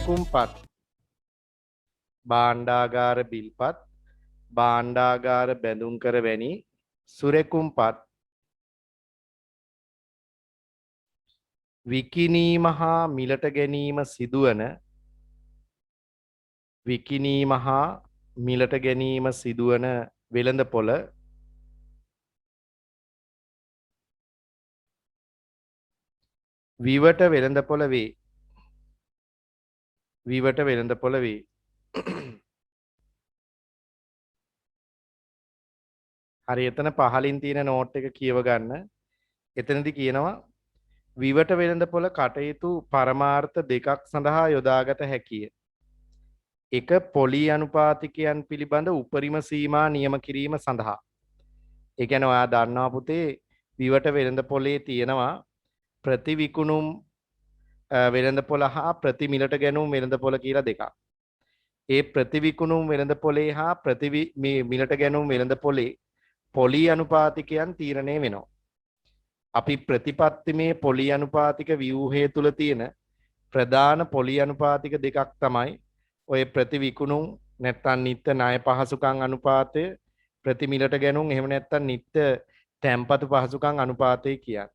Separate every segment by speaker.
Speaker 1: සුරකුම්පත් භාණ්ඩාගාර බිල්පත් භාණ්ඩාගාර බැඳුම් කර වැනි සුරකුම්පත් විකිණීම හා මිලට ගැනීම සිදුවන විකිණීම හා මිලට ගැනීම සිදුවන වෙළඳපොළ විවට වෙළඳපොළ වේ. විවට වෙළඳපොළ වේ. හරි එතන පහලින් තියෙන නෝට් එක කියව ගන්න. එතනදී කියනවා විවට වෙළඳපොළ කටයුතු පරමාර්ථ දෙකක් සඳහා යොදාගත හැකිය. එක පොලි අනුපාතිකයන් පිළිබඳ උපරිම සීමා නියම කිරීම සඳහා. ඒ කියන්නේ ඔයා දන්නවා පුතේ විවට වෙළඳපොලේ තියෙනවා ප්‍රතිවිකුණුම් වෙළඳපොළ හා ප්‍රතිමිලට ගැනුම් වෙළඳපොළ කියලා දෙකක්. ඒ ප්‍රතිවිකුණුම් වෙළඳපොලේ හා මිලට ගැනුම් වෙළඳපොලේ පොලි අනුපාතිකයන් තීරණය වෙනවා. අපි ප්‍රතිපත්තිමේ පොලි අනුපාතික ව්‍යුහය තුල තියෙන ප්‍රධාන පොලි අනුපාතික දෙකක් තමයි ඔය ප්‍රතිවිකුණුම් නැත්නම් නිත්‍ය ණය පහසුකම් අනුපාතය ප්‍රතිමිලට ගැනුම් එහෙම නැත්නම් නිත්‍ය තැන්පතු පහසුකම් අනුපාතය කියන්නේ.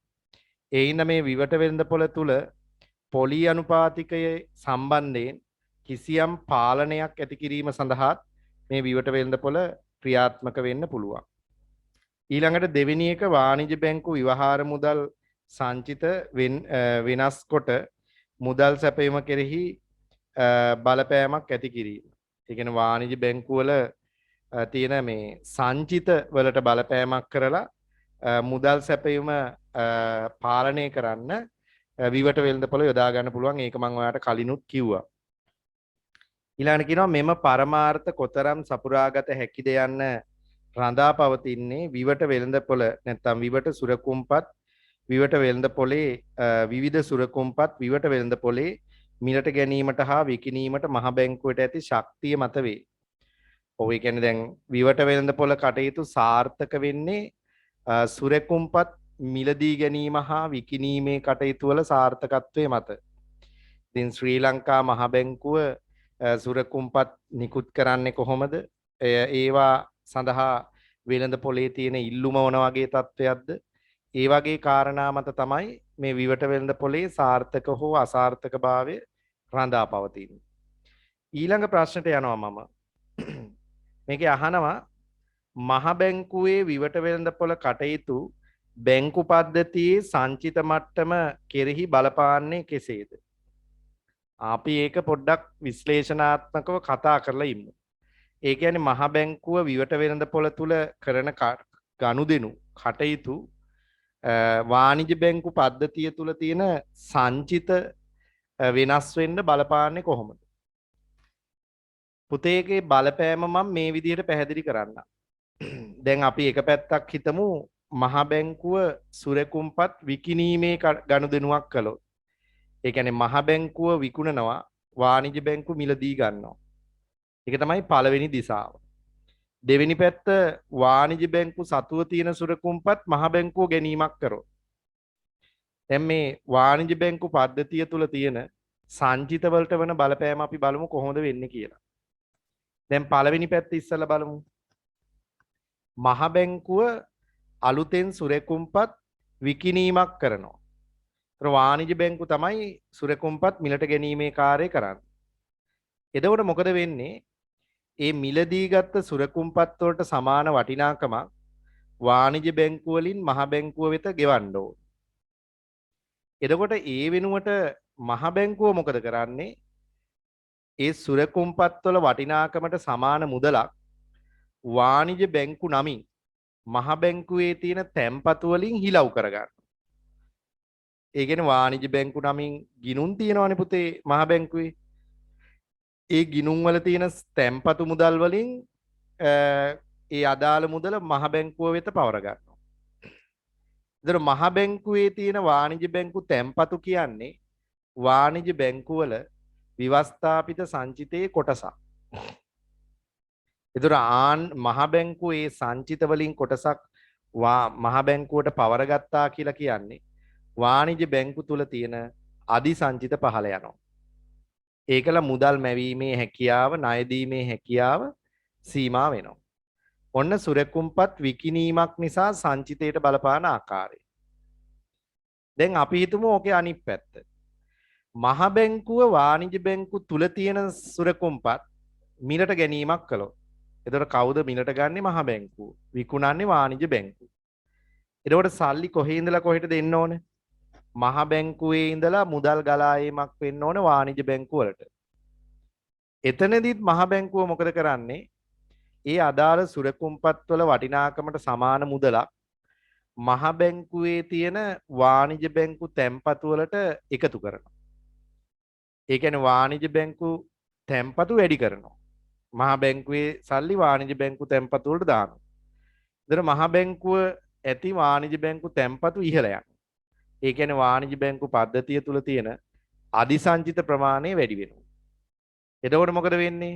Speaker 1: ඒ ඉන්න මේ විවට වෙළඳපොළ තුල පොලි අනුපාතිකයේ සම්බන්ධයෙන් කිසියම් පාලනයක් ඇති කිරීම සඳහා මේ විවට වෙළඳපොළ ක්‍රියාත්මක වෙන්න පුළුවන්. ඊළඟට දෙවෙනි එක වාණිජ බැංකු ව්‍යවහාර මුදල් සංචිත වෙනස් කොට මුදල් සැපයීම කෙරෙහි බලපෑමක් ඇති කිරීම. ඒ කියන්නේ වාණිජ බැංකු වල තියෙන මේ සංචිත වලට බලපෑමක් කරලා මුදල් සැපයීම පාලනය කරන්න විවට වෙළඳපොළ යොදා ගන්න පුළුවන්. ඒක මම ඔයාලට කලිනුත් කිව්වා. ඊළඟට කියනවා මෙම පරමාර්ථ කොතරම් සපුරාගත හැකිද යන්න රඳා පවතින්නේ විවට වෙළඳපොළ නැත්නම් විවට සුරකුම්පත් විවට වෙළඳපොලේ විවිධ සුරකුම්පත් විවට වෙළඳපොලේ මිලට ගැනීමට හා විකිණීමට මහ බැංකුවට ඇති ශක්තිය මත වේ. ඔව් ඒ කියන්නේ දැන් විවට වෙළඳපොළ කටයුතු සාර්ථක වෙන්නේ සුරකුම්පත් මිලදී ගැනීම හා විකිණීමේ කටයුතු වල සාර්ථකත්වයේ මත. ඉතින් ශ්‍රී ලංකා මහ බැංකුව සුරකුම්පත් නිකුත් කරන්නේ කොහොමද? ඒවා සඳහා වෙළඳපොලේ තියෙන ඉල්ලුම මොන වගේ තත්ත්වයක්ද? ඒ වගේ කාරණා මත තමයි මේ විවට වෙළඳපොලේ සාර්ථක හෝ අසාර්ථකභාවය රඳා පවතින්නේ. ඊළඟ ප්‍රශ්නට යනවා මම. මේකේ අහනවා මහ බැංකුවේ විවට වෙළඳපොළ කටයුතු බැංකු පද්ධතියේ සංචිත මට්ටම කෙරෙහි බලපාන්නේ කෙසේද? අපි ඒක පොඩ්ඩක් විශ්ලේෂණාත්මකව කතා කරලා ඉමු. ඒ කියන්නේ මහ බැංකුව විවට වෙළඳපොළ තුල කරන ගනුදෙනු කටයුතු වාණිජ බැංකු පද්ධතිය තුල තියෙන සංචිත වෙනස් වෙන්න බලපාන්නේ කොහොමද? පුතේගේ බලපෑම මම මේ විදිහට පැහැදිලි කරන්නම්. දැන් අපි එක පැත්තක් හිතමු මහ බැංකුව සුරකුම්පත් විකිණීමේ ගනුදෙනුවක් කළොත්. ඒ කියන්නේ මහ බැංකුව විකුණනවා වාණිජ බැංකු මිලදී ගන්නවා. ඒක තමයි පළවෙනි දිශාව. දෙවෙනි පැත්ත වාණිජ බැංකු සතුව තියෙන සුරකුම්පත් මහ බැංකුව ගැනීමක් කරොත්. දැන් මේ වාණිජ බැංකු පද්ධතිය තුල තියෙන සංචිත වලට වෙන බලපෑම අපි බලමු කොහොමද වෙන්නේ කියලා. දැන් පළවෙනි පැත්ත ඉස්සලා බලමු. මහ බැංකුව අලුතෙන් සුරකුම්පත් විකිණීමක් කරනවා. ඒතර වාණිජ බැංකු තමයි සුරකුම්පත් මිලට ගැනීමේ කාර්යය කරන්නේ. එතකොට මොකද වෙන්නේ? ඒ මිලදී ගත්ත සුරකුම්පත් වලට සමාන වටිනාකමක් වාණිජ බැංකුව වලින් මහ බැංකුව වෙත ගෙවන්න ඕන. එතකොට ඒ වෙනුවට මහ බැංකුව මොකද කරන්නේ? ඒ සුරකුම්පත් වල වටිනාකමට සමාන මුදලක් වාණිජ බැංකු නමින් මහ බැංකුවේ තියෙන තැන්පතු වලින් හිලව් කරගන්න. ඒ කියන්නේ වාණිජ බැංකු නමින් ගිණුම් තියෙනවනේ පුතේ මහ බැංකුවේ. ඒ ගිණුම් වල තියෙන තැන්පතු මුදල් වලින් ඒ අදාළ මුදල මහ බැංකුව වෙත පවර ගන්නවා. ඒතර මහ බැංකුවේ තියෙන වාණිජ බැංකු තැන්පතු කියන්නේ වාණිජ බැංකු වල විවස්ථාපිත සංචිතයේ කොටසක්. ඒතර මහ බැංකුවේ සංචිත වලින් කොටසක් මහ බැංකුවට පවර ගත්තා කියලා කියන්නේ වාණිජ බැංකු තුල තියෙන අධි සංචිත පහළ යනවා. ඒකල මුදල් මැවීමේ හැකියාව, ණය දීමේ හැකියාව සීමා වෙනවා. ඔන්න සුරකුම්පත් විකිණීමක් නිසා සංචිතයට බලපාන ආකාරය. දැන් අපි හිතමු ඕකේ අනිත් පැත්ත. මහ බැංකුව වාණිජ බැංකු තුල තියෙන සුරකුම්පත් මිලට ගැනීමක් කළොත්. එතකොට කවුද මිලට ගන්නේ? මහ බැංකුව. විකුණන්නේ වාණිජ බැංකුව. එතකොට සල්ලි කොහේ ඉඳලා කොහෙට දෙන්න ඕනේ? මහ බැංකුවේ ඉඳලා මුදල් ගලා ඒමක් වෙන්න ඕනේ වාණිජ බැංකුව වලට. එතනදිත් මහ බැංකුව මොකද කරන්නේ? ඒ අදාළ සුරකුම්පත් වල වටිනාකමට සමාන මුදලක් මහ බැංකුවේ තියෙන වාණිජ බැංකු තැන්පතු වලට එකතු කරනවා. ඒ කියන්නේ වාණිජ බැංකු තැන්පතු වැඩි කරනවා. මහ බැංකුවේ සල්ලි වාණිජ බැංකු තැන්පතු වලට දානවා. ඒතර මහ බැංකුව ඇති වාණිජ බැංකු තැන්පතු ඉහළ යනවා. ඒ කියන්නේ වාණිජ බැංකු පද්ධතිය තුල තියෙන අධිසංචිත ප්‍රමාණය වැඩි වෙනවා. එතකොට මොකද වෙන්නේ?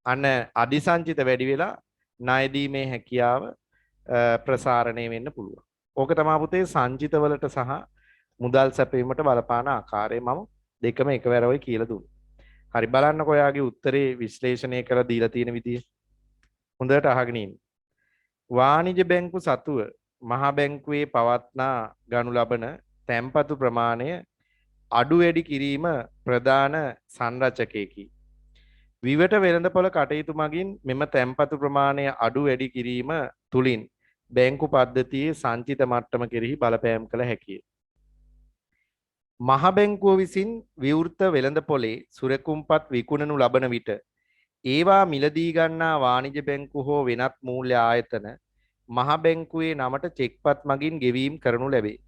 Speaker 1: අන්න අධිසංචිත වැඩි වෙලා ණය දීමේ හැකියාව ප්‍රසාරණය වෙන්න පුළුවන්. ඕක තමයි පුතේ සංචිතවලට සහ මුදල් සැපයීමට බලපාන ආකාරය මම දෙකම එකවර ඔය කියලා දුන්නා. හරි බලන්නකො ඔයාගේ උත්තරේ විශ්ලේෂණය කරලා දීලා තියෙන විදිය. හොඳට අහගෙන ඉන්න. වාණිජ බැංකු සතුව මහ බැංකුවේ පවත්නා ගනු ලබන තැන්පතු ප්‍රමාණය අඩු වැඩි කිරීම ප්‍රධාන සංරචකයකි. විවට වෙළඳපොළ කටයුතු මගින් මෙම තැන්පතු ප්‍රමාණය අඩු වැඩි කිරීම තුලින් බැංකු පද්ධතියේ සංචිත මට්ටම කෙරෙහි බලපෑම් කළ හැකිය. මහ බැංකුව විසින් විවෘත වෙළඳපොලේ සුරකුම්පත් විකුණනු ලබන විට ඒවා මිලදී ගන්නා වාණිජ බැංකු හෝ වෙනත් මූල්‍ය ආයතන මහ බැංකුවේ නමට චෙක්පත් මගින් ගෙවීම් කරනු ලැබේ.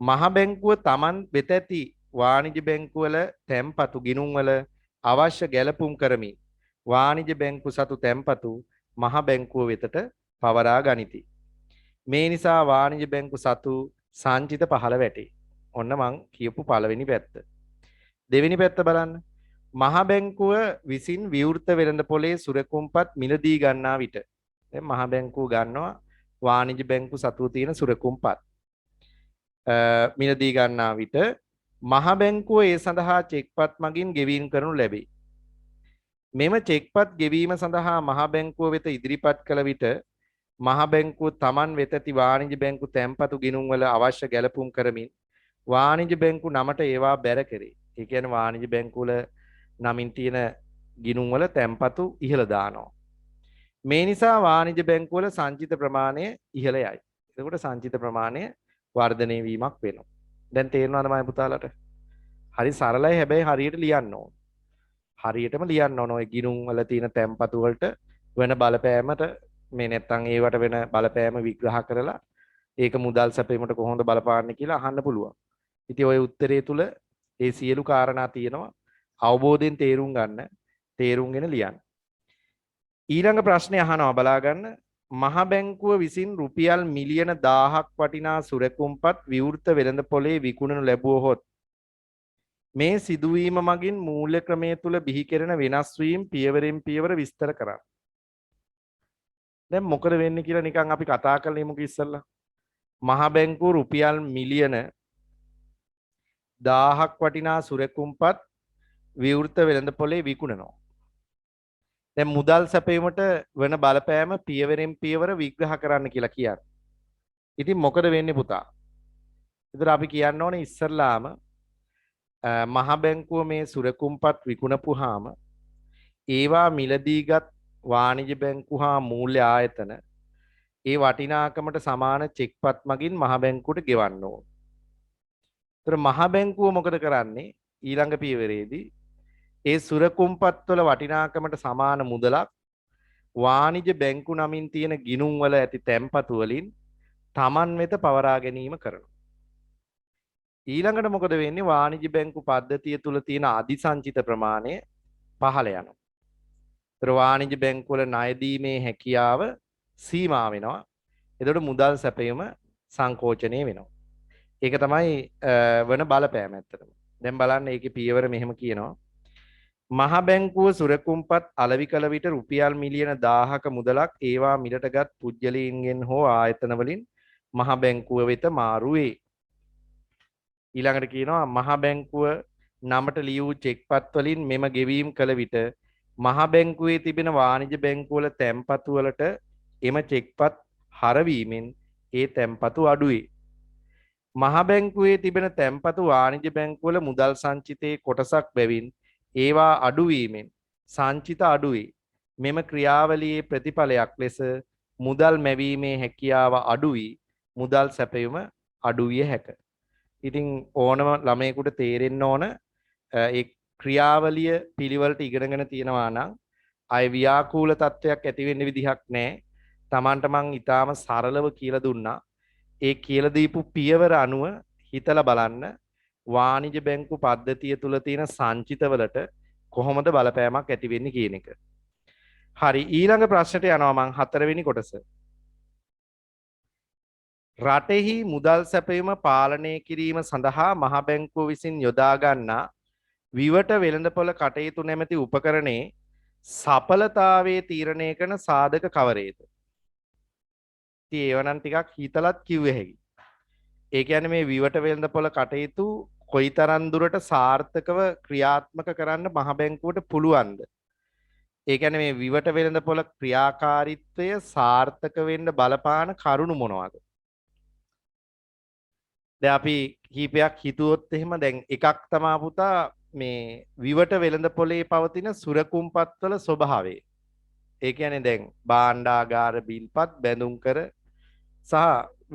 Speaker 1: මහ බැංකුව Taman වෙත ඇති වාණිජ බැංකුවල තැන්පතු ගිණුම්වල අවශ්‍ය ගැලපුම් කරමින් වාණිජ බැංකු සතු තැන්පතු මහ බැංකුව වෙතට පවරා ගනිති. මේ නිසා වාණිජ බැංකු සතු සංචිත පහළ වැටේ. ඔන්න මං කියපු පළවෙනි පැත්ත. දෙවෙනි පැත්ත බලන්න. මහ බැංකුව විසින් විවෘත වෙළඳපොලේ සුරකුම්පත් මිලදී ගන්නා විට දැන් මහ බැංකුව ගන්නවා වාණිජ බැංකු සතු තියෙන සුරකුම්පත් මිලදී ගන්නා විට මහ බැංකුව ඒ සඳහා චෙක්පත් මගින් ගෙවීම් කරනු ලැබේ. මෙම චෙක්පත් ගෙවීම සඳහා මහ බැංකුව වෙත ඉදිරිපත් කළ විට මහ බැංකුව Taman වෙත ඇති වාණිජ බැංකු තැන්පතු ගිණුම් වල අවශ්‍ය ගැලපුම් කරමින් වාණිජ බැංකු නමට ඒවා බැර කරේ. ඒ කියන්නේ වාණිජ බැංකු වල නමින් තියෙන ගිණුම් වල තැන්පතු ඉහළ දානවා. මේ නිසා වාණිජ බැංකු වල සංචිත ප්‍රමාණය ඉහළ යයි. එතකොට සංචිත ප්‍රමාණය වර්ධනය වීමක් වෙනවා. දැන් තේරෙනවද මම පුතාලට? හරි සරලයි හැබැයි හරියට ලියන්න ඕන. හරියටම ලියන්න ඕන ඔය ගිණුම් වල තියෙන තැන්පතු වලට වෙන බලපෑමට මේ නැත්තම් ඒවට වෙන බලපෑම විග්‍රහ කරලා ඒක මුදල් සැපීමට කොහොමද බලපාන්නේ කියලා අහන්න පුළුවන්. ඉතින් ඔය උත්තරේ තුල ඒ සියලු කාරණා තියෙනවා. අවබෝධයෙන් තේරුම් ගන්න, තේරුම්ගෙන ලියන්න. ඊළඟ ප්‍රශ්නේ අහනවා බලා ගන්න. මහ බැංකුව විසින් රුපියල් මිලියන 1000ක් වටිනා සුරකුම්පත් විවෘත වෙළඳපොලේ විකුණනු ලැබුවහොත් මේ සිදුවීම මගින් මූල්‍ය ක්‍රමයේ තුල බිහි කෙරෙන වෙනස් වීම පියවරෙන් පියවර විස්තර කරන්න. දැන් මොකද වෙන්නේ කියලා නිකන් අපි කතා කරලා ඉමුක ඉස්සල්ලා. මහ බැංකුව රුපියල් මිලියන 1000ක් වටිනා සුරකුම්පත් විවෘත වෙළඳපොලේ විකුණනවා. දැන් මුදල් සැපයීමට වෙන බලපෑම පියවරෙන් පියවර විග්‍රහ කරන්න කියලා කියන්නේ. ඉතින් මොකද වෙන්නේ පුතා? ඒතර අපි කියන්න ඕනේ ඉස්සල්ලාම මහ බැංකුව මේ සුරකුම්පත් විකුණපුවාම ඒවා මිලදීගත් වාණිජ බැංකු හා මූල්‍ය ආයතන ඒ වටිනාකමට සමාන චෙක්පත් මගින් මහ බැංකුවට ගෙවන්න ඕන. ඒතර මහ බැංකුව මොකද කරන්නේ? ඊළඟ පියවරේදී ඒ සුරකුම්පත් වල වටිනාකමට සමාන මුදලක් වාණිජ බැංකු නමින් තියෙන ගිණුම් වල ඇති තැන්පතු වලින් Taman වෙත පවරා ගැනීම කරනවා. ඊළඟට මොකද වෙන්නේ? වාණිජ බැංකු පද්ධතිය තුල තියෙන අධිසංචිත ප්‍රමාණය පහළ යනවා. ඒතර වාණිජ බැංකු වල ණය දීමේ හැකියාව සීමා වෙනවා. එතකොට මුදල් සැපයීම සංකෝචනය වෙනවා. ඒක තමයි වෙන බලපෑම ඇත්තටම. දැන් බලන්න ඒකේ පියවර මෙහෙම කියනවා. මහ බැංකුව සුරකුම්පත් අලෙවි කළ විට රුපියල් මිලියන 1000ක මුදලක් ඒවා මිලටගත් පුද්ගලයන්ගෙන් හෝ ආයතන වලින් මහ බැංකුව වෙත මාරු වේ. ඊළඟට කියනවා මහ බැංකුව නමට ලියූ චෙක්පත් වලින් මෙම ගෙවීම් කළ විට මහ බැංකුවේ තිබෙන වාණිජ බැංකුවල තැන්පතු වලට එම චෙක්පත් හරවීමෙන් ඒ තැන්පතු අඩුවේ. මහ බැංකුවේ තිබෙන තැන්පතු වාණිජ බැංකුවල මුදල් සංචිතයේ කොටසක් බැවින් ඒවා අඩුවීමෙන් සංචිත අඩුවේ. මෙම ක්‍රියාවලියේ ප්‍රතිඵලයක් ලෙස මුදල් මැවීමේ හැකියාව අඩු වී මුදල් සැපයුම අඩු විය හැක. ඉතින් ඕනම ළමයෙකුට තේරෙන්න ඕන ඒ ක්‍රියාවලිය පිළිවෙලට ඉගෙනගෙන තියෙනවා නම් අය ව්‍යාකූල තත්වයක් ඇති වෙන්න විදිහක් නැහැ. Tamanට මං ඊටාම සරලව කියලා දුන්නා. ඒ කියලා දීපු පියවර අනුව හිතලා බලන්න වාණිජ බැංකු පද්ධතිය තුල තියෙන සංචිතවලට කොහොමද බලපෑමක් ඇති වෙන්නේ කියන එක. හරි ඊළඟ ප්‍රශ්නට යනවා මං හතරවෙනි කොටස. රටෙහි මුදල් සැපයීම පාලනය කිරීම සඳහා මහ බැංකුව විසින් යොදා ගන්නා විවට වෙළඳපොළ කටයුතු නැමැති උපකරණයේ සඵලතාවයේ තීරණය කරන සාධක කවරේද? ඉතින් ඒව නම් ටිකක් හිතලත් කිව්ව හැකි. ඒ කියන්නේ මේ විවට වෙළඳපොළ කටයුතු කොයිතරම් දුරට සාර්ථකව ක්‍රියාත්මක කරන්න මහ බැංකුවට පුළුවන්ද? ඒ කියන්නේ මේ විවට වෙළඳපොළ ක්‍රියාකාරීත්වය සාර්ථක වෙන්න බලපාන කරුණු මොනවද? දැන් අපි කීපයක් හිතුවොත් එහෙම දැන් එකක් තමා පුතා මේ විවට වෙළඳපොලේ පවතින සුරකුම්පත්වල ස්වභාවය. ඒ කියන්නේ දැන් භාණ්ඩාගාර බිල්පත් බැඳුම් කර සහ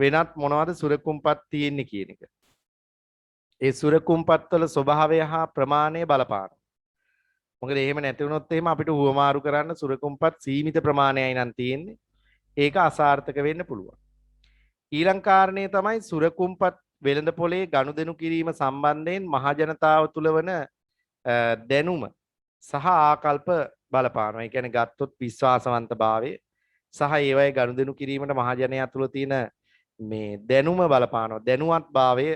Speaker 1: වෙනත් මොනවද සුරකුම්පත් තියෙන්නේ කියන එක. ඒ සුරකුම්පත්වල ස්වභාවය හා ප්‍රමාණය බලපාන. මොකද එහෙම නැති වුණොත් එහෙම අපිට හුවමාරු කරන්න සුරකුම්පත් සීමිත ප්‍රමාණයයි නම් තියෙන්නේ. ඒක අසාර්ථක වෙන්න පුළුවන්. ඊළඟ කාරණේ තමයි සුරකුම්පත් වෙළඳපොලේ ගනුදෙනු කිරීම සම්බන්ධයෙන් මහජනතාව තුළ වන දැනුම සහ ආකල්ප බලපානවා. ඒ කියන්නේ ගත්තොත් විශ්වාසවන්තභාවය සහ ඒවයේ ගනුදෙනු කිරීමට මහජනයා තුළ තියෙන මේ දැනුම බලපානවා. දැනුවත්භාවය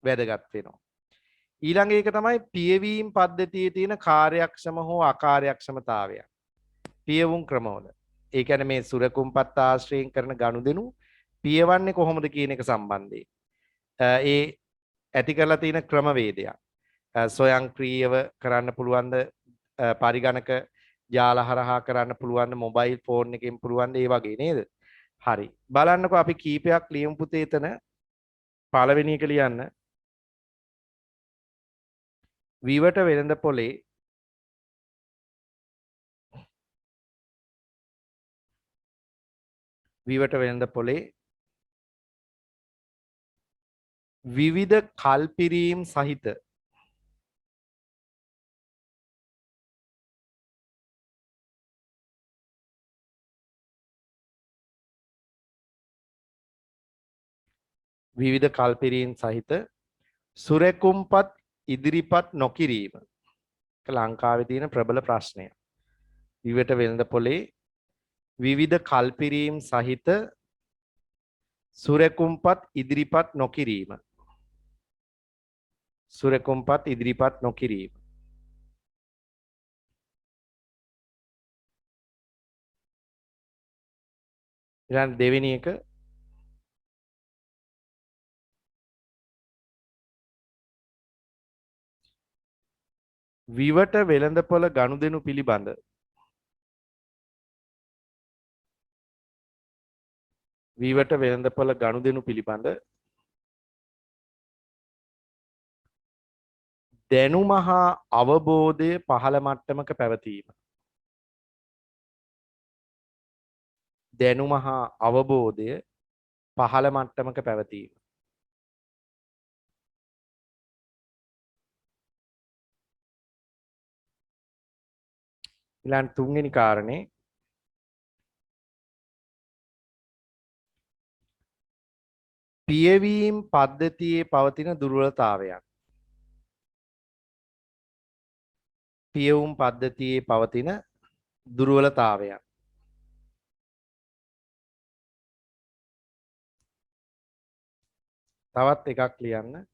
Speaker 1: වැදගත් වෙනවා. ඊළඟ එක තමයි පියවීම් පද්ධතියේ තියෙන කාර්යක්ෂම හෝ අකාර්යක්ෂමතාවය. පියවුම් ක්‍රමවල. ඒ කියන්නේ මේ සුරකුම්පත් ආශ්‍රයෙන් කරන ගනුදෙනු පියවන්නේ කොහොමද කියන එක සම්බන්ධයෙන්. ඒ ඇති කරලා තියෙන ක්‍රමවේදයක්. ස්වයංක්‍රීයව කරන්න පුළුවන්ද පරිගණක ජාල හරහා කරන්න පුළුවන්ද මොබයිල් ෆෝන් එකෙන් පුළුවන්ද ඒ වගේ නේද? හරි. බලන්නකෝ අපි කීපයක් ලියමු පුතේ එතන. පළවෙනි එක ලියන්න. විවට වෙළඳපොලේ විවිධ කල්පිරීම් සහිත සුරකුම්පත් ඉදිරිපත් නොකිරීම. ලංකාවේ තියෙන ප්‍රබල ප්‍රශ්නය. විවට වෙළඳපොලේ විවිධ කල්පිරීම් සහිත සුරකුම්පත් ඉදිරිපත් නොකිරීම. සුරකුම්පත් ඉදිරිපත් නොකිරීම. ඊළඟ දෙවෙනි එක විවට වෙළඳපොළ ගනුදෙනු පිළිබඳ දැනුම හා අවබෝධය පහළ මට්ටමක පැවතීම. දැනුම හා අවබෝධය පහළ මට්ටමක පැවතීම. ඊළඟ තුන්වෙනි කාරණේ පියවීම් පද්ධතියේ පවතින දුර්වලතාවයන්. පියවුම් පද්ධතියේ පවතින දුර්වලතාවයන්. තවත් එකක් ලියන්න.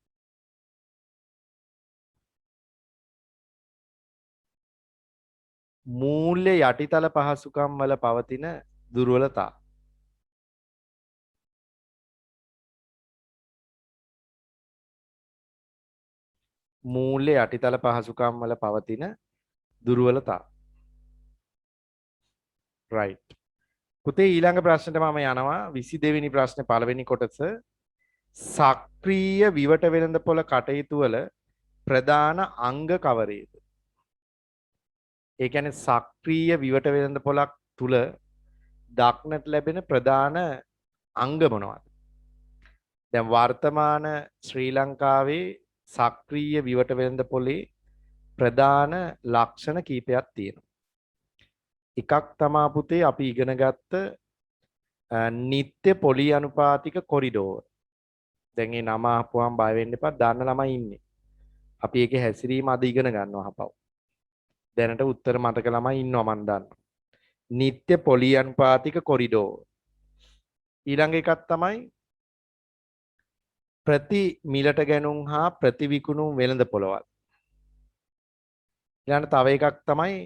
Speaker 1: මූල්‍ය යටිතල පහසුකම් වල පවතින දුර්වලතා. මූල්‍ය යටිතල පහසුකම් වල පවතින දුර්වලතා. right. පුතේ ඊළඟ ප්‍රශ්නෙට මම යනවා 22 වෙනි ප්‍රශ්නේ පළවෙනි කොටස. සක්‍රීය විවට වෙළඳපොළ කටයුතු වල ප්‍රධාන අංග කවරේද? ඒ කියන්නේ සක්‍රීය විවට වෙළඳපොළක් තුල දක්නට ලැබෙන ප්‍රධාන අංග මොනවද? දැන් වර්තමාන ශ්‍රී ලංකාවේ සක්‍රීය විවට වෙළඳපොලේ ප්‍රධාන ලක්ෂණ කීපයක් තියෙනවා. එකක් තමා පුතේ අපි ඉගෙන ගත්ත නිත්‍ය පොලි අනුපාතික කොරිඩෝර. දැන් මේ නම අහපුවාම බය වෙන්න එපා. දන්න ළමයි ඉන්නේ. අපි ඒකේ හැසිරීම අද ඉගෙන ගන්නවා අහපව. දැනට උත්තර මතක ළමයි ඉන්නවා මන් දන්නවා. නිත්‍ය පොලි අනුපාතික කොරිඩෝර. ඊළඟ එකක් තමයි ප්‍රති මිලට ගැනුම් හා ප්‍රති විකුණුම් වෙළඳ පොළවල්. ඊළඟ තව එකක් තමයි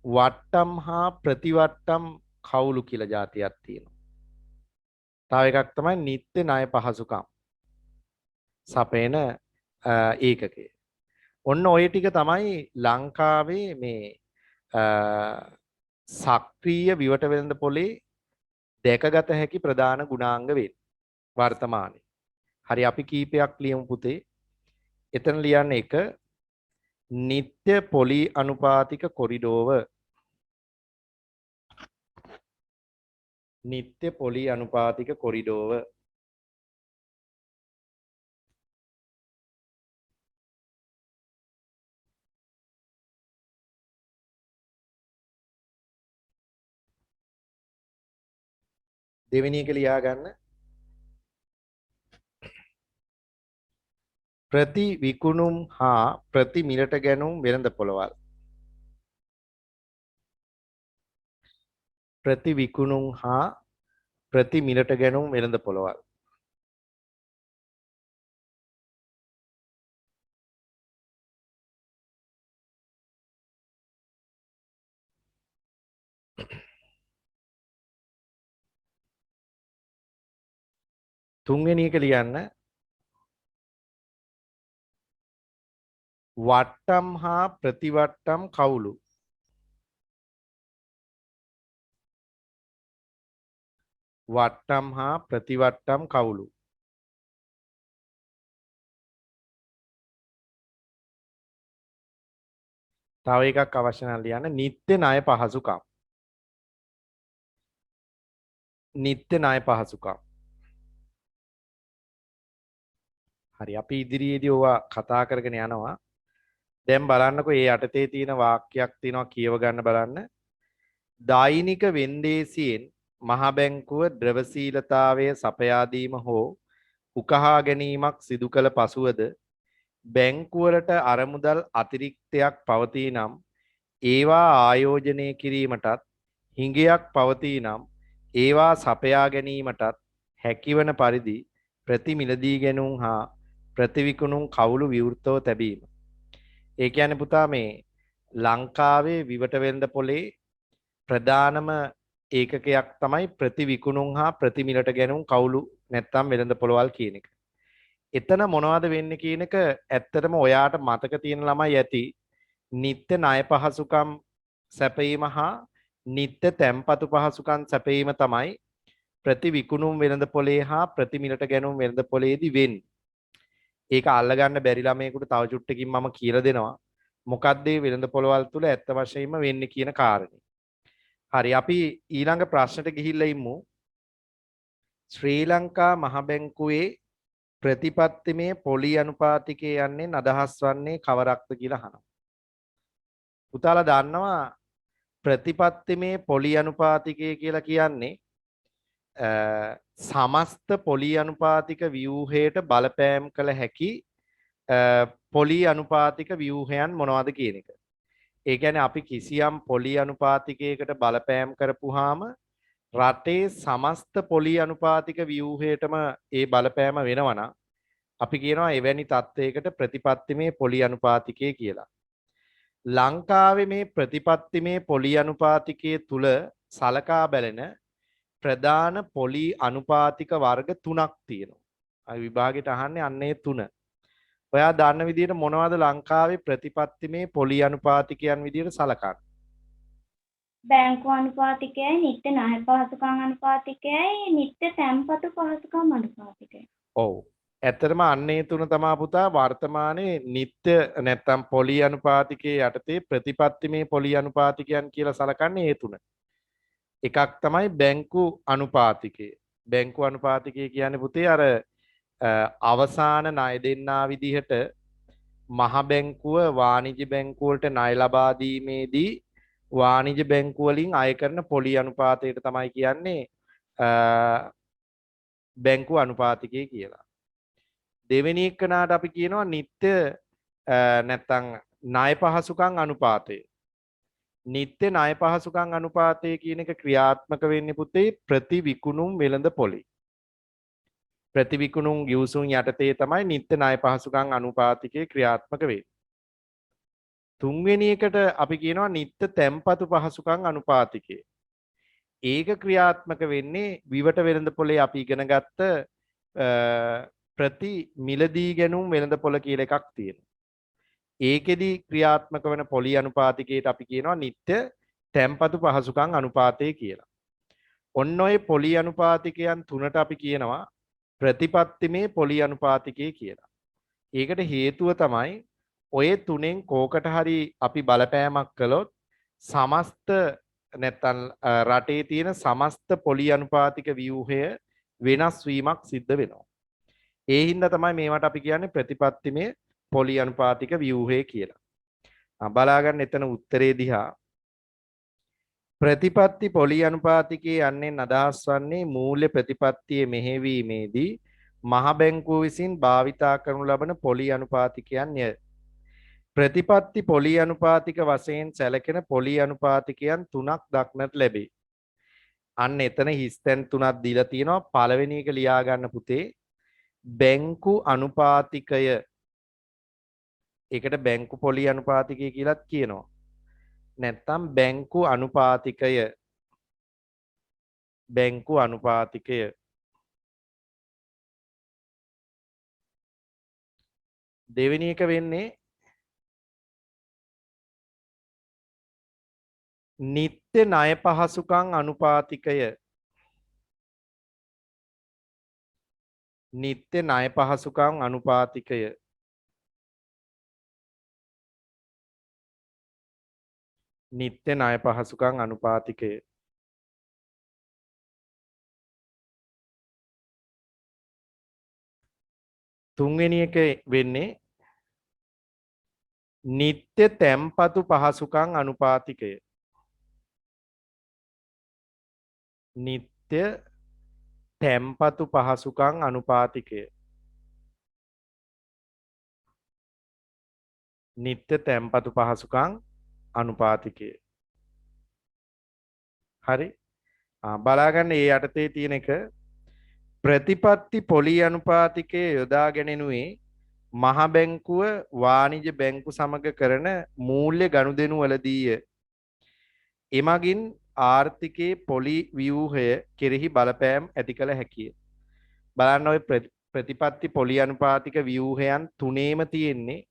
Speaker 1: වට්ටම් හා ප්‍රතිවට්ටම් කවුළු කියලා જાතියක් තියෙනවා. තව එකක් තමයි නිත්‍ය ණය පහසුකම් සපයන ඒකකය. ඔන්න ඔය ටික තමයි ලංකාවේ මේ සක්‍රීය විවට වෙළඳ පොලේ දැකගත හැකි ප්‍රධාන ගුණාංග වෙන්නේ වර්තමානයේ. හරි අපි කීපයක් ලියමු පුතේ. එතන ලියන්න එක නිත්‍ය පොලි අනුපාතික කොරිඩෝව. නිත්‍ය පොලි අනුපාතික කොරිඩෝව. දෙවෙනි එක ලියා ගන්න. ප්‍රති විකුණුම් හා ප්‍රති මිලට ගැනුම් වෙළඳ පොළවල්. ප්‍රති විකුණුම් හා ප්‍රති මිලට ගැනුම් වෙළඳ පොළවල්. තුන්වෙනි එක ලියන්න වට්ටම් හා ප්‍රතිවට්ටම් කවුළු. වට්ටම් හා ප්‍රතිවට්ටම් කවුළු. තව එකක් අවශ්‍ය නම් ලියන්න නිත්‍ය ණය පහසුකම්. නිත්‍ය ණය පහසුකම්. හරි අපි ඉදිරියේදී ඕවා කතා කරගෙන යනවා. දැන් බලන්නකෝ මේ යටතේ තියෙන වාක්‍යයක් තියෙනවා කියව ගන්න බලන්න. දෛනික වෙන්දේසියෙන් මහ බැංකුව ද්‍රවශීලතාවය සපයා දීම හෝ උකහා ගැනීමක් සිදු කළ පසුවද බැංකුවලට අරමුදල් අතිරික්තයක් පවතී නම් ඒවා ආයෝජනය කිරීමටත් හිඟයක් පවතී නම් ඒවා සපයා ගැනීමටත් හැකිවන පරිදි ප්‍රති මිලදී ගැනුම් හා ප්‍රතිවිකුණුම් කවුළු විවෘතව තැබීම. ඒ කියන්නේ පුතා මේ ලංකාවේ විවට වෙළඳ පොලේ ප්‍රධානම ඒකකයක් තමයි ප්‍රතිවිකුණුම් හා ප්‍රතිමිලට ගැනුම් කවුළු නැත්තම් වෙළඳ පොළවල් කියන එක. එතන මොනවද වෙන්නේ කියන එක ඇත්තටම ඔයාට මතක තියෙන ළමයි ඇති. නිත්‍ය ණය පහසුකම් සැපයීම හා නිත්‍ය තැන්පතු පහසුකම් සැපයීම තමයි ප්‍රතිවිකුණුම් වෙළඳ පොලේ හා ප්‍රතිමිලට ගැනුම් වෙළඳ පොලේදී වෙන්නේ. ඒක අල්ලගන්න බැරි ළමයෙකුට තව චුට්ටකින් මම කියලා දෙනවා. මොකක්ද මේ වෙළඳ පොළවල් තුල ඇත්ත වශයෙන්ම වෙන්නේ කියන කාරණේ. හරි අපි ඊළඟ ප්‍රශ්නට ගිහිල්ලා ඉමු. ශ්‍රී ලංකා මහ බැංකුවේ ප්‍රතිපත්තිමේ පොලි අනුපාතිකය යන්නේ අදහස් වන්නේ කවරක්ද කියලා අහනවා. පුතාලා දන්නවා ප්‍රතිපත්තිමේ පොලි අනුපාතිකය කියලා කියන්නේ සමස්ත පොලි අනුපාතික ව්‍යුහයට බලපෑම් කළ හැකි පොලි අනුපාතික ව්‍යුහයන් මොනවද කියන එක. ඒ කියන්නේ අපි කිසියම් පොලි අනුපාතිකයකට බලපෑම් කරපුවාම රටේ සමස්ත පොලි අනුපාතික ව්‍යුහයටම ඒ බලපෑම වෙනවා නම් අපි කියනවා එවැනි තත්ත්වයකට ප්‍රතිපත්තිමේ පොලි අනුපාතිකය කියලා. ලංකාවේ මේ ප්‍රතිපත්තිමේ පොලි අනුපාතිකයේ තුල සලකා බැලෙන ප්‍රධාන පොලි අනුපාතික වර්ග 3ක් තියෙනවා. අපි විභාගෙට අහන්නේ අන්නේ 3. ඔයා දන්න විදිහට මොනවද ලංකාවේ ප්‍රතිපත්තිමේ පොලි අනුපාතිකයන් විදිහට සලකන්නේ?
Speaker 2: බැංකු අනුපාතිකයයි, නිත්‍ය ණය පහසුකම් අනුපාතිකයයි, නිත්‍ය තැන්පතු පහසුකම් අනුපාතිකයයි.
Speaker 1: ඔව්. ඇත්තටම අන්නේ තුන තමා පුතා වර්තමානයේ නිත්‍ය නැත්තම් පොලි අනුපාතිකයේ යටතේ ප්‍රතිපත්තිමේ පොලි අනුපාතිකයන් කියලා සලකන්නේ ඒ තුන. එකක් තමයි බැංකු අනුපාතිකය. බැංකු අනුපාතිකය කියන්නේ පුතේ අර අවසාන ණය දෙන්නා විදිහට මහ බැංකුව වාණිජ්‍ය බැංකුවලට ණය ලබා දීමේදී වාණිජ්‍ය බැංකුව වලින් අය කරන පොලි අනුපාතයට තමයි කියන්නේ බැංකු අනුපාතිකය කියලා. දෙවෙනි එකනට අපි කියනවා නිත්‍ය නැත්තම් ණය පහසුකම් අනුපාතය. නිත්‍ය ණය පහසුකම් අනුපාතය කියන එක ක්‍රියාත්මක වෙන්නේ පුතේ ප්‍රතිවිකුණුම් වෙළඳ පොලේ. ප්‍රතිවිකුණුම් ගිවිසුම් යටතේ තමයි නිත්‍ය ණය පහසුකම් අනුපාතිකය ක්‍රියාත්මක වෙන්නේ. තුන්වෙනි එකට අපි කියනවා නිත්‍ය තැන්පතු පහසුකම් අනුපාතිකය. ඒක ක්‍රියාත්මක වෙන්නේ විවට වෙළඳ පොලේ අපි ඉගෙන ගත්ත ප්‍රති මිලදී ගැනුම් වෙළඳ පොල කියලා එකක් තියෙනවා. ඒකෙදි ක්‍රියාත්මක වෙන පොලි අනුපාතිකයට අපි කියනවා නිත්‍ය තැන්පතු පහසුකම් අනුපාතය කියලා. ඔන්න ඔය පොලි අනුපාතිකයන් තුනට අපි කියනවා ප්‍රතිපත්තිමේ පොලි අනුපාතිකය කියලා. ඒකට හේතුව තමයි ඔය තුනෙන් කෝකට හරි අපි බලපෑමක් කළොත් සමස්ත නැත්තම් රටේ තියෙන සමස්ත පොලි අනුපාතික ව්‍යුහය වෙනස් වීමක් සිද්ධ වෙනවා. ඒ හින්දා තමයි මේවට අපි කියන්නේ ප්‍රතිපත්තිමේ පොලි අනුපාතික ව්‍යුහය කියලා. බලා ගන්න එතන උත්තරේ දිහා. ප්‍රතිපත්ති පොලි අනුපාතිකයේ යන්නේ අදහස් වන්නේ මූල්‍ය ප්‍රතිපත්තියේ මෙහෙවීමේදී මහ බැංකුව විසින් භාවිතා කරනු ලබන පොලි අනුපාතිකයන්ය. ප්‍රතිපත්ති පොලි අනුපාතික වශයෙන් සැලකෙන පොලි අනුපාතිකයන් තුනක් දක්නට ලැබේ. අන්න එතන හිස්තැන් තුනක් දීලා තියෙනවා. පළවෙනි එක ලියා ගන්න පුතේ. බැංකු අනුපාතිකය. ඒකට බැංකු පොලි අනුපාතිකය කියලාත් කියනවා. නැත්තම් බැංකු අනුපාතිකය. බැංකු අනුපාතිකය. දෙවෙනි එක වෙන්නේ නිත්‍ය ණය පහසුකම් අනුපාතිකය. නිත්‍ය ණය පහසුකම් අනුපාතිකය. නිත්‍ය ණය පහසුකම් අනුපාතිකය. තුන්වෙනි එක වෙන්නේ නිත්‍ය තැන්පතු පහසුකම් අනුපාතිකය. නිත්‍ය තැන්පතු පහසුකම් අනුපාතිකය. නිත්‍ය තැන්පතු පහසුකම් අනුපාතිකය. හරි. බලා ගන්න මේ යටතේ තියෙන එක ප්‍රතිපත්ති පොලි අනුපාතිකයේ යොදා ගැනෙනුවේ මහ බැංකුව වාණිජ්‍ය බැංකු සමග කරන මූල්‍ය ගනුදෙනු වලදීය. එමගින් ආර්ථිකයේ පොලි ව්‍යුහය කෙරෙහි බලපෑම් ඇති කළ හැකිය. බලන්න ඔය ප්‍රතිපත්ති පොලි අනුපාතික ව්‍යුහයන් තුනේම තියෙන්නේ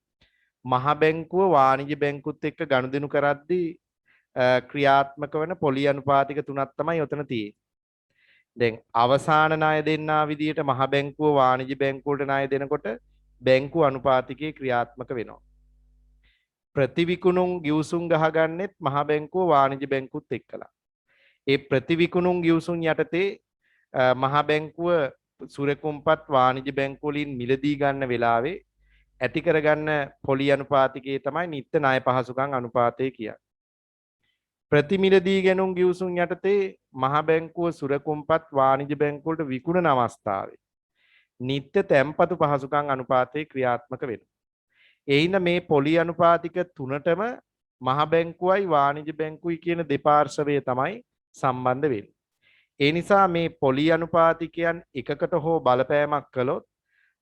Speaker 1: මහ බැංකුව වාණිජ්‍ය බැංකුත් එක්ක ගනුදෙනු කරද්දී ක්‍රියාත්මක වන පොලි අනුපාතික තුනක් තමයි උතන තියෙන්නේ. දැන් අවසාන ණය දෙන්නා විදියට මහ බැංකුව වාණිජ්‍ය බැංකුවට ණය දෙනකොට බැංකු අනුපාතිකයේ ක්‍රියාත්මක වෙනවා. ප්‍රතිවිකුණුම් ගිවිසුම් ගහගන්නෙත් මහ බැංකුව වාණිජ්‍ය බැංකුත් එක්කලා. ඒ ප්‍රතිවිකුණුම් ගිවිසුම් යටතේ මහ බැංකුව සුරකුම්පත් වාණිජ්‍ය බැංකුව වලින් මිලදී ගන්න වෙලාවේ ඇති කරගන්න පොලි අනුපාතිකයේ තමයි නිත්‍ය ණය පහසුකම් අනුපාතය කියන්නේ. ප්‍රතිමිලදී ගැනුම් ගිවිසුම් යටතේ මහ බැංකුව සුරකුම්පත් වාණිජ්‍ය බැංකුවලට විකුණන අවස්ථාවේ නිත්‍ය තැන්පතු පහසුකම් අනුපාතය ක්‍රියාත්මක වෙනවා. එයින මේ පොලි අනුපාතික තුනටම මහ බැංකුවයි වාණිජ්‍ය බැංකුවයි කියන දෙපාර්ශවය තමයි සම්බන්ධ වෙන්නේ. ඒ නිසා මේ පොලි අනුපාතිකයන් එකකට හෝ බලපෑමක් කළොත්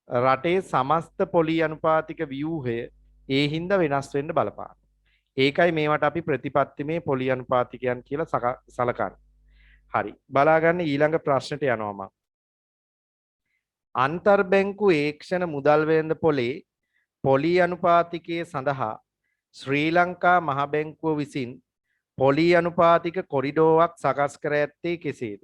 Speaker 1: රටේ සමස්ත පොලි අනුපාතික ව්‍යුහය ඒ හින්දා වෙනස් වෙන්න බලපාන. ඒකයි මේවට අපි ප්‍රතිපත්තිමේ පොලි අනුපාතිකයන් කියලා සලකන්නේ. හරි. බලා ගන්න ඊළඟ ප්‍රශ්නෙට යනවා මම. අන්තර් බැංකු ඒක්ෂණ මුදල් වෙළඳ පොලේ පොලි අනුපාතිකයේ සඳහා ශ්‍රී ලංකා මහ බැංකුව විසින් පොලි අනුපාතික කොරිඩෝවක් සකස් කර ඇත්තේ කෙසේද?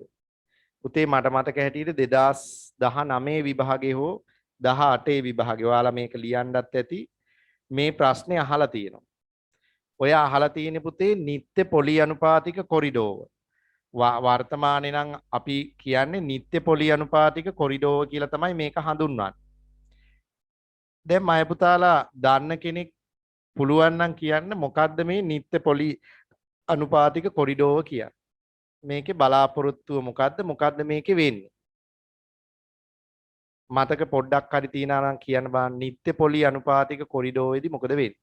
Speaker 1: පුතේ මට මතක හැටියට 2019 විභාගයේ හෝ 18 විභාගයේ ඔයාලා මේක ලියන්නත් ඇති. මේ ප්‍රශ්නේ අහලා තියෙනවා. ඔය අහලා තියෙන පුතේ නිත්‍ය පොලි අනුපාතික කොරිඩෝව. වර්තමානයේ නම් අපි කියන්නේ නිත්‍ය පොලි අනුපාතික කොරිඩෝව කියලා තමයි මේක හඳුන්වන්නේ. දැන් මය පුතාලා දන්න කෙනෙක් පුළුවන් නම් කියන්න මොකද්ද මේ නිත්‍ය පොලි අනුපාතික කොරිඩෝව කියන්නේ? මේකේ බලාපොරොත්තුව මොකද්ද මේකේ වෙන්නේ? මතක පොඩ්ඩක් හරි තියනා නම් කියන්න බෑ නිත්‍ය පොලි අනුපාතික කොරිඩෝවේදී මොකද වෙන්නේ?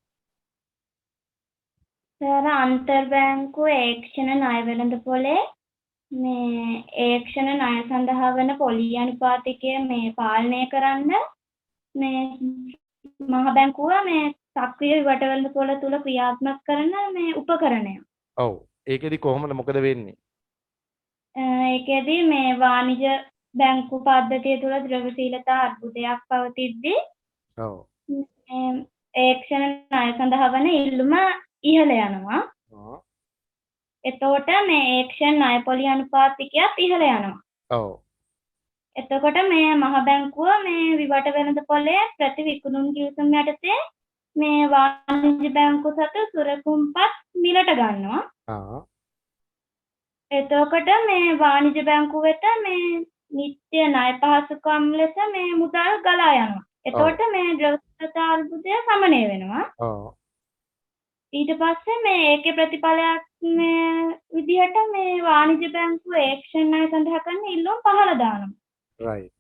Speaker 2: සර් අන්තර් බැංකු ඒක්ෂණ ණය වෙළඳපොලේ මේ ඒක්ෂණ ණය සඳහා වන පොලි අනුපාතිකය මේ පාලනය කරන්න මේ මහ බැංකුව මේ සක්‍රීය විවට වෙළඳපොළ තුල ක්‍රියාත්මක කරන මේ උපකරණයක්.
Speaker 1: ඔව්. ඒකෙදි කොහොමද මොකද වෙන්නේ?
Speaker 2: ඒකෙදි මේ වාණිජ බැංකු පද්ධතිය තුල ද්‍රව්‍යශීලතා අර්බුදයක් පවතිද්දී
Speaker 1: ඔව්.
Speaker 2: ඒක්ෂණ ණය සඳහා වන ඉල්ලුම ඉහළ යනවා. එතකොට මේ ඒක්ෂණ ණය පොලි අනුපාතිකයත් ඉහළ යනවා.
Speaker 1: ඔව්.
Speaker 2: එතකොට මේ මහ බැංකුව මේ විවට වෙළඳපොලේ ප්‍රතිවිකුණුම් කිවිසුම් යටතේ මේ වාණිජ්‍ය බැංකු සතු සුරකුම්පත් මිලට ගන්නවා. එතකොට මේ වාණිජ්‍ය බැංකුව වෙත මේ නිත්‍ය ණය පහසුකම් ලෙස මේ මුදල් ගලා යනවා. එතකොට මේ ද්‍රව්‍යශීලතා අර්බුදය සමනය වෙනවා. ඊට පස්සේ මේ ඒකේ ප්‍රතිඵලයක් මේ විදිහට මේ වාණිජ්‍ය බැංකුව ඒක්ෂණ ණය සඳහා කරන ඉල්ලුම් පහළ දානවා.
Speaker 1: right.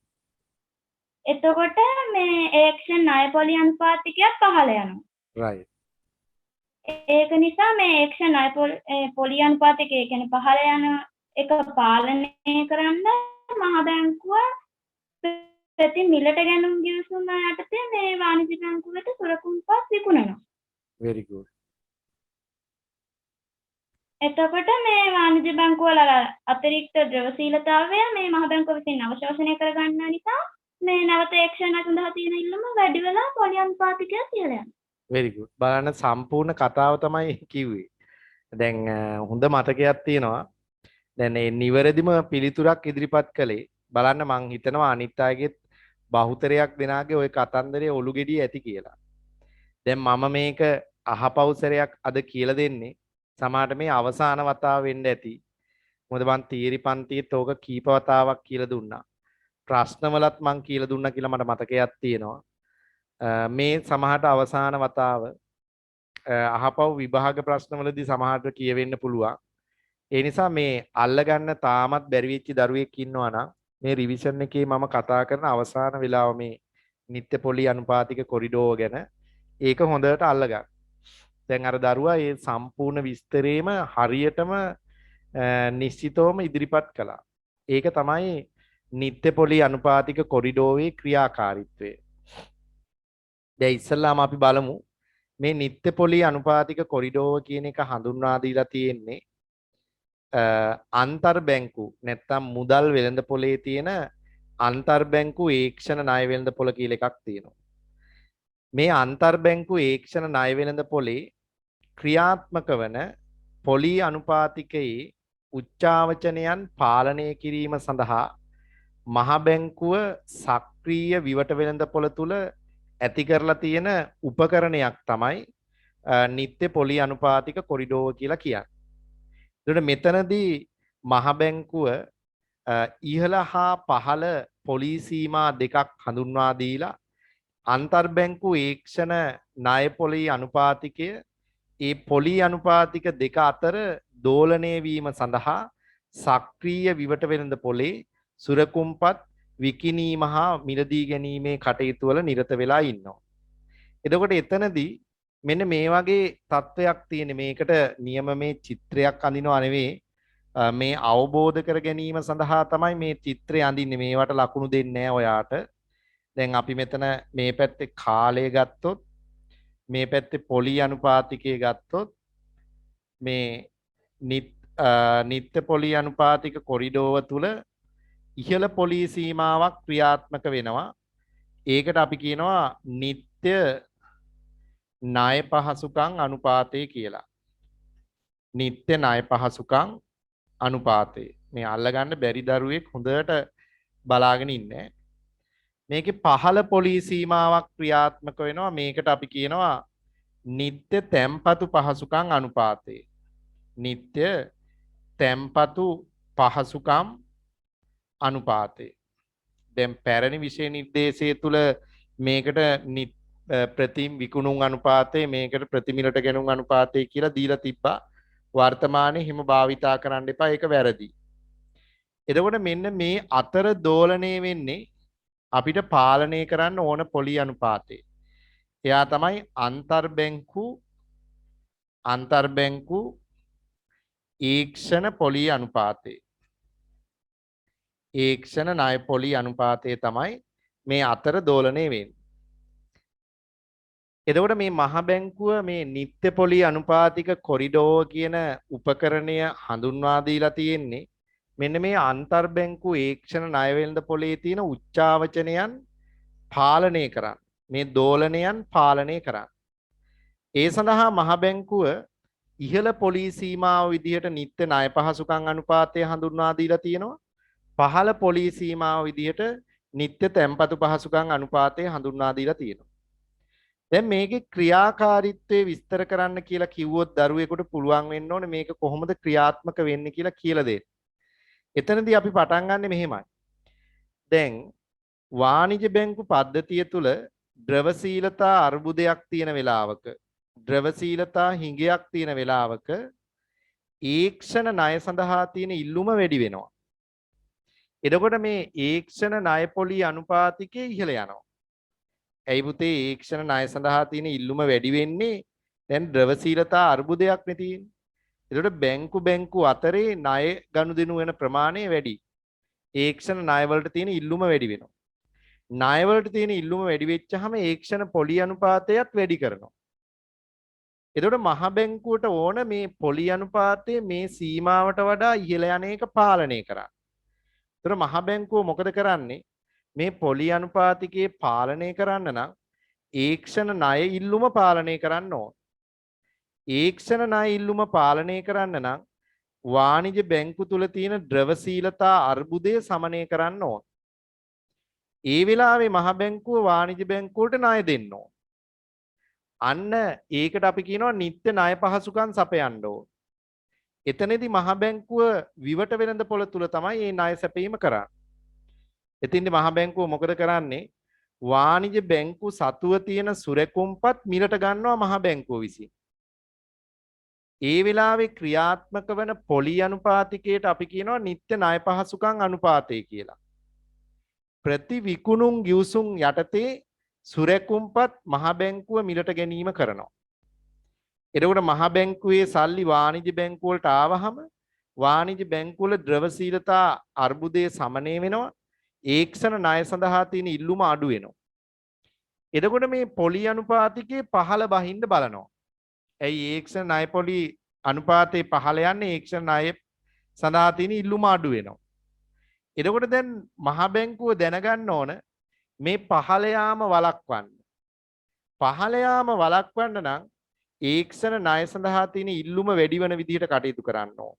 Speaker 2: එතකොට මේ ඒක්ෂණ ණය පොලි අනුපාතිකයක් පහළ යනවා.
Speaker 1: right.
Speaker 2: ඒක නිසා මේ ඒක්ෂණ ණය පොලි අනුපාතිකය කියන්නේ පහළ යන එක පාලනය කරන්න මහ බැංකුව ප්‍රති මිලට ගැනුම් ගිවිසුම යටතේ මේ වාණිජ්‍ය බැංකුවට සුරකුම්පත් විකුණනවා.
Speaker 1: very good.
Speaker 2: එතකොට මේ වාණිජ්‍ය බැංකුව වල අතිරික්ත ද්‍රව්‍යශීලතාවය මේ මහ බැංකුව විසින් අවශෝෂණය කර ගන්න නිසා මේ නැවත ඒක්ෂණ සඳහා තියෙන ඉල්ලුම වැඩි වෙලා පොලි අනුපාතිකය ඉහළ යනවා.
Speaker 1: very good. බලන්න සම්පූර්ණ කතාව තමයි කිව්වේ. දැන් හොඳ මතකයක් තියෙනවා. දැන් මේ නිවැරදිම පිළිතුරක් ඉදිරිපත් කළේ බලන්න මං හිතනවා අනිත් අයගෙත් බහුතරයක් දෙනාගේ ওই කතන්දරේ ඔලු ගෙඩිය ඇති කියලා. දැන් මම මේක අහපවුසරයක් අද කියලා දෙන්නේ සමහරට මේ අවසාන වතාව වෙන්න ඇති. මොකද මං තීරි පන්තියේත් ඕක කීප වතාවක් කියලා දුන්නා. ප්‍රශ්නවලත් මං කියලා දුන්නා කියලා මට මතකයක් තියෙනවා. මේ සමහරට අවසාන වතාව අහපව් විභාග ප්‍රශ්නවලදී සමහරට කියවෙන්න පුළුවන්. ඒ නිසා මේ අල්ලගන්න තාමත් බැරි වෙච්ච දරුවෙක් ඉන්නවා නම් මේ රිවිෂන් එකේ මම කතා කරන අවසාන වෙලාව මේ නිත්‍ය පොලි අනුපාතික කොරිඩෝව ගැන ඒක හොඳට අල්ලගන්න. දැන් අර දරුවා මේ සම්පූර්ණ විස්තරේම හරියටම නිශ්චිතවම ඉදිරිපත් කළා. ඒක තමයි නිත්‍ය පොලි අනුපාතික කොරිඩෝවේ ක්‍රියාකාරීත්වය. දැන් ඉස්සල්ලාම අපි බලමු මේ නිත්‍ය පොලි අනුපාතික කොරිඩෝව කියන එක හඳුන්වා දීලා තියෙන්නේ අන්තර් බැංකු නැත්තම් මුදල් වෙළඳපොලේ තියෙන අන්තර් බැංකු ඒක්ෂණ ණය වෙළඳපොළ කියලා එකක් තියෙනවා. මේ අන්තර් බැංකු ඒක්ෂණ ණය වෙළඳපොලේ ක්‍රියාත්මක වන පොලි අනුපාතිකයේ උච්චාවචනයන් පාලනය කිරීම සඳහා මහ බැංකුව සක්‍රීය විවට වෙළඳපොළ තුල ඇති කරලා තියෙන උපකරණයක් තමයි නිත්‍ය පොලි අනුපාතික කොරිඩෝව කියලා කියන්නේ. එතකොට මෙතනදී මහ බැංකුව ඉහළ හා පහළ පොලි සීමා දෙකක් හඳුන්වා දීලා අන්තර් බැංකු ඒක්ෂණ ණය පොලි අනුපාතිකය ඒ පොලි අනුපාතික දෙක අතර දෝලණය වීම සඳහා සක්‍රීය විවට වෙළඳපොලේ සුරකුම්පත් විකිණීම හා මිලදී ගැනීමේ කටයුතු වල නිරත වෙලා ඉන්නවා. එතකොට එතනදී මෙන්න මේ වගේ තත්වයක් තියෙන මේකට නියම මේ චිත්‍රයක් අඳිනවා නෙවෙයි මේ අවබෝධ කර ගැනීම සඳහා තමයි මේ චිත්‍රය අඳින්නේ. මේවට ලකුණු දෙන්නේ නැහැ ඔයාට. දැන් අපි මෙතන මේ පැත්තේ කාලය ගත්තොත් මේ පැත්තේ පොලි අනුපාතිකය ගත්තොත් මේ නිත්‍ය පොලි අනුපාතික කොරිඩෝව තුල ඉහළ පොලි සීමාවක් ක්‍රියාත්මක වෙනවා. ඒකට අපි කියනවා නිත්‍ය ණය පහසුකම් අනුපාතය කියලා. නිත්‍ය ණය පහසුකම් අනුපාතය. මේ අල්ලගන්න බැරි දරුවෙක් හොඳට බලාගෙන ඉන්නේ. මේකේ පහළ පොලි සීමාවක් ක්‍රියාත්මක වෙනවා. මේකට අපි කියනවා නිත්‍ය තැම්පතු පහසුකම් අනුපාතය. නිත්‍ය තැම්පතු පහසුකම් අනුපාතය. දැන් පැරණි විෂය නිර්දේශය තුල මේකට ප්‍රතිම් විකුණුම් අනුපාතය, මේකට ප්‍රතිමිලට ගැනුම් අනුපාතය කියලා දීලා තිබ්බා. වර්තමානයේ හිම භාවිතා කරන්න එපා, ඒක වැරදි. එතකොට මෙන්න මේ අතර දෝලණය වෙන්නේ අපිට පාලනය කරන්න ඕන පොලි අනුපාතය. එයා තමයි අන්තර්බැංකු ඊක්ෂණ පොලි අනුපාතය. ඒක්ෂණ ණය පොලි අනුපාතය තමයි මේ අතර දෝලණය වෙන්නේ. එතකොට මේ මහ බැංකුව මේ නිත්‍ය පොලි අනුපාතික කොරිඩෝර් කියන උපකරණය හඳුන්වා දීලා තියෙන්නේ මෙන්න මේ අන්තර්බැංකු ඒක්ෂණ ණය වෙළඳ පොලේ තියෙන උච්චාවචනයන් පාලනය කරන්න. මේ දෝලනයන් පාලනය කරන්න. ඒ සඳහා මහ බැංකුව ඉහළ පොලි සීමාව විදිහට නිත්‍ය ණය පහසුකම් අනුපාතය හඳුන්වා දීලා තියෙනවා. පහළ පොලි සීමාව විදිහට නිත්‍ය තැන්පතු පහසුකම් අනුපාතය හඳුන්වා දීලා තියෙනවා. දැන් මේකේ ක්‍රියාකාරීත්වය විස්තර කරන්න කියලා කිව්වොත් දරුවෙකුට පුළුවන් වෙන්න ඕනේ මේක කොහොමද ක්‍රියාත්මක වෙන්නේ කියලා කියලා දෙන්න. එතනදී අපි පටන් ගන්නෙ මෙහෙමයි. දැන් වාණිජ බැංකු පද්ධතිය තුල ද්‍රවශීලතා අර්බුදයක් තියෙන වෙලාවක, ද්‍රවශීලතා හිඟයක් තියෙන වෙලාවක ඒක්ෂණ ණය සඳහා තියෙන ඉල්ලුම වැඩි වෙනවා. එතකොට මේ ඒක්ෂණ ණය පොලි අනුපාතිකය ඉහළ යනවා. ඇයි පුතේ ඒක්ෂණ ණය සඳහා තියෙන ඉල්ලුම වැඩි වෙන්නේ? දැන් ද්‍රවශීලතා අර්බුදයක් නේ තියෙන්නේ. එතකොට බැංකු අතරේ ණය ගනුදෙනු වෙන ප්‍රමාණය වැඩි. ඒක්ෂණ ණය වලට තියෙන ඉල්ලුම වැඩි වෙනවා. ණය වලට තියෙන ඉල්ලුම වැඩි වෙච්චාම ඒක්ෂණ පොලි අනුපාතයත් වැඩි කරනවා. එතකොට මහ බැංකුවට ඕන මේ පොලි අනුපාතයේ මේ සීමාවට වඩා ඉහළ යන එක පාලනය කරන්න. එතකොට මහ බැංකුව මොකද කරන්නේ? මේ පොලි අනුපාතිකයේ පාලනය කරන්න නම් ඒක්ෂණ ණය ඉල්ලුම පාලනය කරන්න ඕන. ඒක්ෂණ ණය ඉල්ලුම පාලනය කරන්න නම් වාණිජ බැංකු තුල තියෙන ද්‍රවශීලතා අර්බුදය සමනය කරන්න ඕන. ඒ වෙලාවේ මහ බැංකුව වාණිජ බැංකුවට ණය දෙන්න ඕන. අන්න ඒකට අපි කියනවා නිත්‍ය ණය පහසුකම් සපයන්න ඕන. එතනදී මහ බැංකුව විවට වෙළඳ පොළ තුල තමයි මේ ණය සැපීම කරන්නේ. එතින්දි මහ බැංකුව මොකද කරන්නේ? වාණිජ බැංකු සතුව තියෙන සුරැකුම්පත් මිලට ගන්නවා මහ බැංකුව විසින්. ඒ වෙලාවේ ක්‍රියාත්මක වන පොලි අනුපාතිකයට අපි කියනවා නිත්‍ය ණය පහසුකම් අනුපාතය කියලා. ප්‍රති විකුණුම් ගිවිසුම් යටතේ සුරැකුම්පත් මහ බැංකුව මිලට ගැනීම කරනවා. එතකොට මහ බැංකුවේ සල්ලි වාණිජ බැංකුව වලට ආවහම වාණිජ බැංකුව වල ද්‍රවශීලතා අර්බුදය සමනය වෙනවා. ඒක්ෂණ ණය සඳහා තියෙන ඉල්ලුම අඩු වෙනවා. එතකොට මේ පොලි අනුපාතිකයේ පහළ බහින්න බලනවා. ඇයි ඒක්ෂණ ණය පොලි අනුපාතයේ පහළ යන්නේ? ඒක්ෂණ ණය සඳහා තියෙන ඉල්ලුම අඩු වෙනවා. එතකොට දැන් මහ බැංකුව දැනගන්න ඕන මේ පහළ යාම වළක්වන්න. පහළ යාම වළක්වන්න නම් ඒක්ෂණ ණය සඳහා තියෙන ඉල්ලුම වැඩි වෙන විදිහට කටයුතු කරන්න ඕන.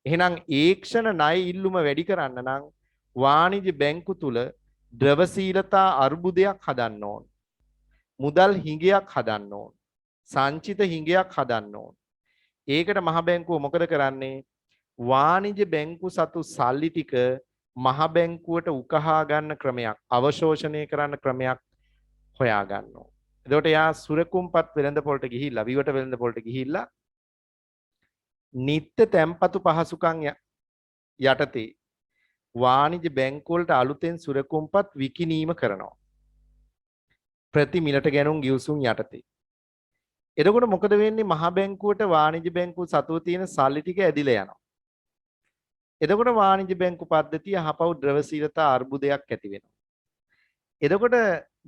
Speaker 1: එහෙනම් ඒක්ෂණ ණය ඉල්ලුම වැඩි කරන්න නම් වාණිජ බැංකු තුල ද්‍රවශීලතා අර්බුදයක් හදන්න ඕන. මුදල් හිඟයක් හදන්න ඕන. සංචිත හිඟයක් හදන්න ඕන. ඒකට මහ බැංකුව මොකද කරන්නේ? වාණිජ බැංකු සතු සල්ලි ටික මහ බැංකුවට උකහා ගන්න ක්‍රමයක්, අවශෝෂණය කරන්න ක්‍රමයක් හොයා ගන්නවා. එතකොට යා සුරකුම්පත් වෙළඳ පොළට ගිහිල්ලා, විවට වෙළඳ පොළට ගිහිල්ලා නිත්‍ය තැන්පතු පහසුකම් යටතේ වාණිජ බැංකු වලට අලුතෙන් සුරකුම්පත් විකිණීම කරනවා. ප්‍රති මිලට ගැනුම් ගිවිසුම් යටතේ. එතකොට මොකද වෙන්නේ? මහ බැංකුවට වාණිජ බැංකුව සතුව තියෙන සල්ලි ටික ඇදිලා යනවා. එතකොට වාණිජ බැංකු පද්ධතිය අහපව් ද්‍රවශීලතා අර්බුදයක් ඇති වෙනවා. එතකොට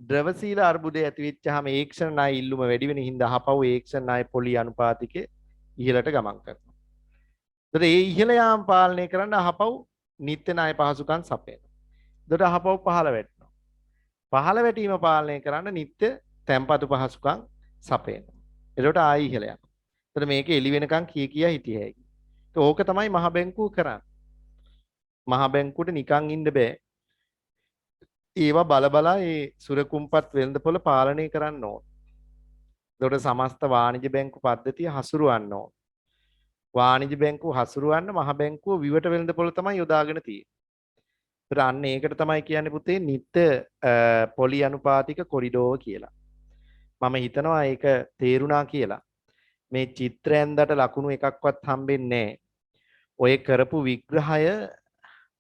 Speaker 1: ද්‍රවශීල අර්බුදය ඇති වෙච්චාම ඒක්ෂණ ණය ඉල්ලුම වැඩි වෙන හින්දා අහපව් ඒක්ෂණ ණය පොලි අනුපාතිකේ ඉහළට ගමන් කරනවා. එතකොට ඒ ඉහළ යාම පාලනය කරන්න අහපව් නිත්‍ය ණය පහසුකම් සපයනවා. එතකොට අහපව් පහළ වැටෙනවා. පහළ වැටීම පාලනය කරන්න නිත්‍ය තැන්පතු පහසුකම් සපේන. එතකොට ආයි ඉහළ යනවා. එතකොට මේක එළි වෙනකන් කියා හිටිය හැකි. ඕක තමයි මහ බැංකුව කරන්නේ. මහ බැංකුවට නිකන් ඉන්න බෑ. ඒවා බල ඒ සුරකුම්පත් වෙළඳපොළ පාලනය කරන්න ඕන. එතකොට සමස්ත වාණිජ බැංකු පද්ධතිය හසුරුවන්න ඕන. වාණිජ බැංකුව හසුරුවන්න මහ බැංකුව විවට වෙළඳපොළ තමයි යොදාගෙන තියෙන්නේ. ඒතර අන්න ඒකට තමයි කියන්නේ පුතේ නිත්‍ය පොලි අනුපාතික කොරිඩෝර කියලා. මම හිතනවා ඒක තේරුණා කියලා. මේ චිත්‍රයෙන්දට ලකුණු එකක්වත් හම්බෙන්නේ නැහැ. ඔය කරපු විග්‍රහය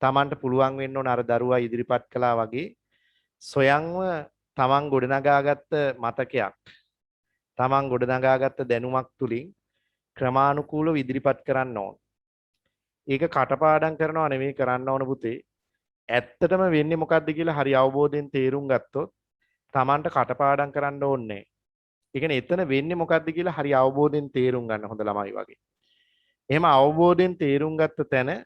Speaker 1: Tamanට පුළුවන් වෙන්න ඕන අර දරුවා ඉදිරිපත් කළා වගේ සොයන්ව Taman ගොඩනගාගත්ත මතකයක්. Taman ගොඩනගාගත්ත දැනුමක් තුලින් ක්‍රමානුකූලව ඉදිරිපත් කරන්න ඕන. ඒක කටපාඩම් කරනවා නෙවෙයි කරන්න ඕන පුතේ. ඇත්තටම වෙන්නේ මොකද්ද කියලා හරි අවබෝධයෙන් තේරුම් ගත්තොත් Tamanට කටපාඩම් කරන්න ඕනේ. ඒ කියන්නේ එතන වෙන්නේ මොකද්ද කියලා හරි අවබෝධයෙන් තේරුම් ගන්න හොඳ ළමයි වගේ. එහෙම අවබෝධයෙන් තේරුම් ගත්ත තැන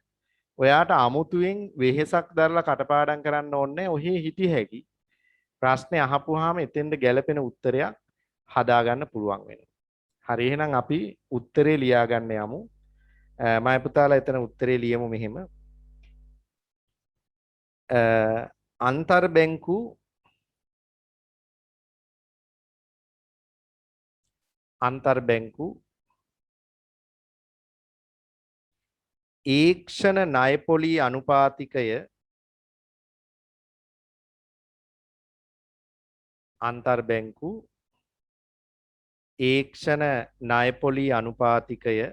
Speaker 1: ඔයාට අමුතුවෙන් වෙහෙසක් දරලා කටපාඩම් කරන්න ඕනේ. ඔහේ හිටිය හැකි. ප්‍රශ්නේ අහපුවාම එතෙන්ද ගැළපෙන උත්තරයක් හදාගන්න පුළුවන් වෙනවා. හරි එහෙනම් අපි උත්තරේ ලියා ගන්න යමු. මම පුතාලා එතන උත්තරේ ලියමු මෙහෙම. අන්තර් බැංකු ඒක්ෂණ ණයපොලි අනුපාතිකය අන්තර් බැංකු ඒක්ෂණ ණයපොලි අනුපාතිකය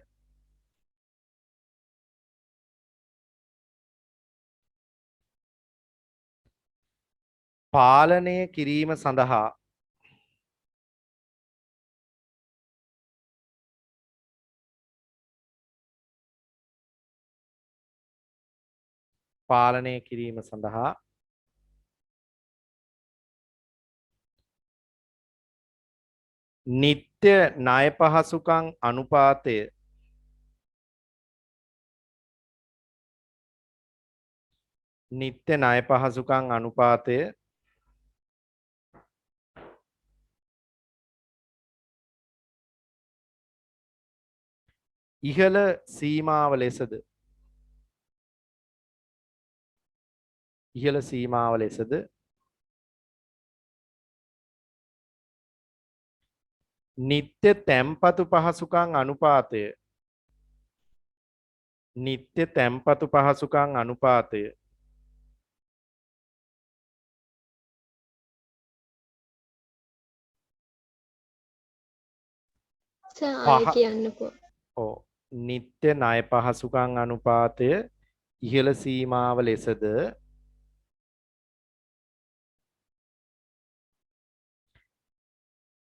Speaker 1: පාලනය කිරීම සඳහා නිත්‍ය ණය පහසුකම් අනුපාතය ඉහළ සීමාව ලෙසද නිත්‍ය තැන්පතු පහසුකම් අනුපාතය නිත්‍ය ණය පහසුකම් අනුපාතය ඉහළ සීමාව ලෙසද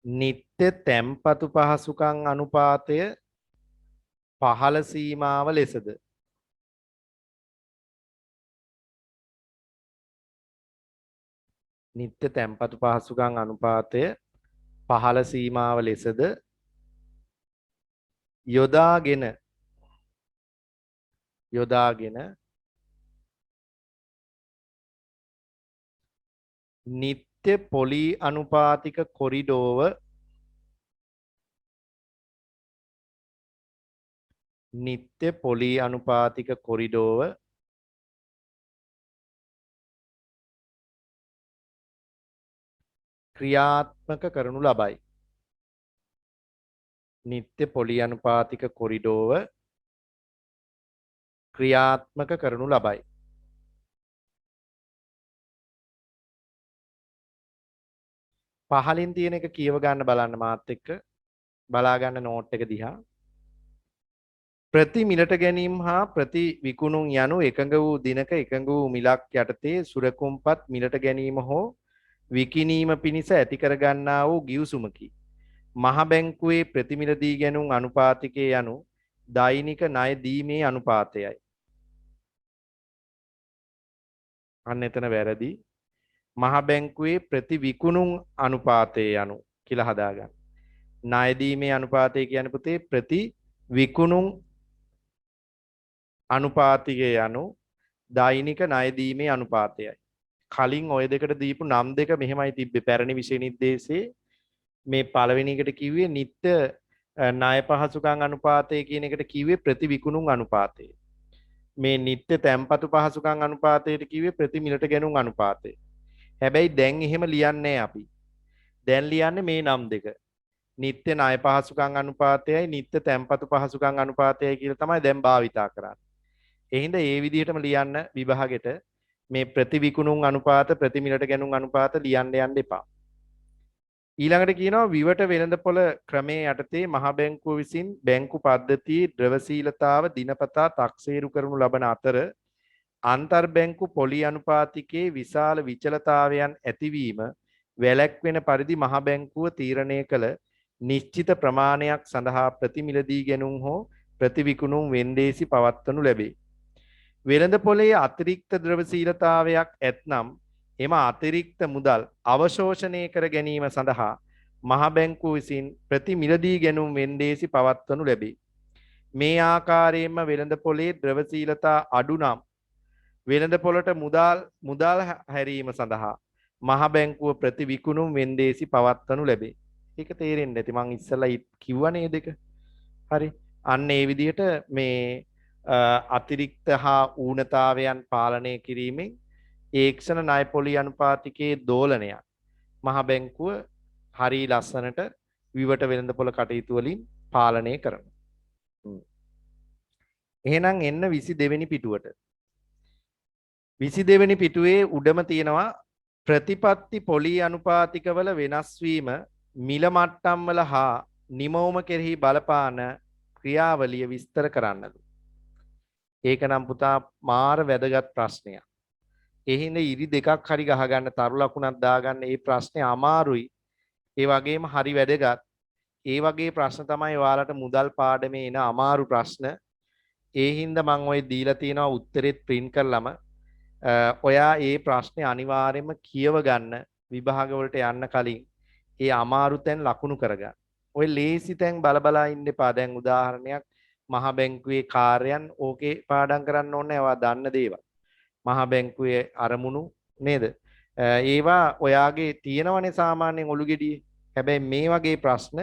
Speaker 1: නිත්‍ය තැන්පතු පහසුකම් අනුපාතය පහළ සීමාව ලෙසද නිත්‍ය තැන්පතු පහසුකම් අනුපාතය පහළ සීමාව ලෙසද යොදාගෙන නිත්‍ය පොලි අනුපාතික කොරිඩෝව ක්‍රියාත්මක කරනු ලබයි. නිත්‍ය පොලි අනුපාතික කොරිඩෝව ක්‍රියාත්මක කරනු ලබයි. පහලින් තියෙන එක කියව ගන්න බලන්න මාත් එක්ක. බලා ගන්න නෝට් එක දිහා. ප්‍රති මිලට ගැනීම හා ප්‍රති විකුණුම් යනු එකඟ වූ දිනක එකඟ වූ මිලක් යටතේ සුරකුම්පත් මිලට ගැනීම හෝ විකිණීම පිණිස ඇති කර ගන්නා වූ ගිවිසුමකි. මහ බැංකුවේ ප්‍රතිමිල දී ගැනුම් අනුපාතිකය යනු දෛනික ණය දීමේ අනුපාතයයි. අන්න එතන වැරදි. මහ බැංකුවේ ප්‍රතිවිකුණුම් අනුපාතය යනු කියලා හදාගන්න. ණය දීමේ අනුපාතය කියන්නේ පුතේ ප්‍රතිවිකුණුම් අනුපාතිකය යනු දෛනික ණය දීමේ අනුපාතයයි. කලින් ওই දෙකට දීපු නම් දෙක මෙහෙමයි තිබ්බේ පැරණි විෂය නිर्देशේ මේ පළවෙනි එකට කිව්වේ නිත්‍ය ණය පහසුකම් අනුපාතය කියන එකට කිව්වේ ප්‍රතිවිකුණුම් අනුපාතය. මේ නිත්‍ය තැන්පතු පහසුකම් අනුපාතයට කිව්වේ ප්‍රති මිලට ගැනුම් අනුපාතය. හැබැයි දැන් එහෙම ලියන්නේ අපි. දැන් ලියන්නේ මේ නම් දෙක. නිත්‍ය ණය පහසුකම් අනුපාතයයි නිත්‍ය තැන්පතු පහසුකම් අනුපාතයයි කියලා තමයි දැන් භාවිතා කරන්නේ. එහෙනම් ඒ විදිහටම ලියන්න විභාගෙට මේ ප්‍රතිවිකුණුම් අනුපාත ප්‍රති මිලට ගැනුම් අනුපාත ලියන්න යන්න එපා. ඊළඟට කියනවා විවට වෙළඳපොළ ක්‍රමයේ යටතේ මහ බැංකුව විසින් බැංකු පද්ධතියේ ද්‍රවශීලතාව දිනපතා තක්සේරු කරනු ලබන අතර අන්තර් බැංකු පොලි අනුපාතිකයේ විශාල විචලතාවයන් ඇතිවීම වැළැක්වෙන පරිදි මහ බැංකුව තීරණය කළ නිශ්චිත ප්‍රමාණයක් සඳහා ප්‍රතිමිලදී ගැනුම් හෝ ප්‍රතිවිකුණුම් වෙන්දේසි පවත්වනු ලැබේ. වෙළඳපොලේ අතිරික්ත ද්‍රවශීලතාවයක් ඇතනම් එම අතිරික්ත මුදල් අවශෝෂණය කර ගැනීම සඳහා මහ බැංකුව විසින් ප්‍රතිමිලදී ගැනුම් වෙන්දේසි පවත්වනු ලැබේ. මේ ආකාරයෙන්ම වෙළඳපොලේ ද්‍රවශීලතා අඩු නම් වෙළඳපොළට මුදල් හැරීම සඳහා මහ බැංකුව ප්‍රතිවිකුණුම් වෙන්දේසි පවත්වනු ලැබේ. ඒක තේරෙන්නේ නැති මං ඉස්සෙල්ලා කිව්වනේ දෙක. හරි. අන්න ඒ විදිහට මේ අතිරික්ත හා ඌනතාවයන් පාලනය කිරීමෙන් ඒක්ෂණ ණය පොලි අනුපාතිකයේ දෝලනයක් මහ බැංකුව හරි ලස්සනට විවට වෙළඳපොළ කටයුතු වලින් පාලනය කරනවා. එහෙනම් එන්න 22 වෙනි පිටුවට. 22 වෙනි පිටුවේ උඩම තියෙනවා ප්‍රතිපත්ති පොලි අනුපාතිකවල වෙනස් වීම මිල මට්ටම් වල හා නිමවුම කෙරෙහි බලපාන ක්‍රියාවලිය විස්තර කරන්නලු. ඒක නම් පුතා මාර වැදගත් ප්‍රශ්නයක්. ඒ හින්දා ඉරි දෙකක් හරි ගහගන්න තරු ලකුණක් දාගන්න මේ ප්‍රශ්නේ අමාරුයි. ඒ වගේම හරි වැදගත්. ඒ වගේ ප්‍රශ්න තමයි ඔයාලට මුදල් පාඩමේ එන අමාරු ප්‍රශ්න. ඒ හින්දා මම ඔය දීලා තියෙනවා උත්තරෙත් print කරලම ඔයා මේ ප්‍රශ්නේ අනිවාර්යයෙන්ම කියව ගන්න විභාග වලට යන්න කලින් ඒ අමාරු තැන් ලකුණු කරගන්න. ඔය ලේසි තැන් බලබලා ඉන්න එපා. දැන් උදාහරණයක් මහ බැංකුවේ කාර්යයන් ඕකේ පාඩම් කරන්න ඕනේ ඔයා දන්න දේවල්. මහ බැංකුවේ අරමුණු නේද? ඒවා ඔයාගේ තියෙනවනේ සාමාන්‍යයෙන් ඔලු ගෙඩියේ. හැබැයි මේ වගේ ප්‍රශ්න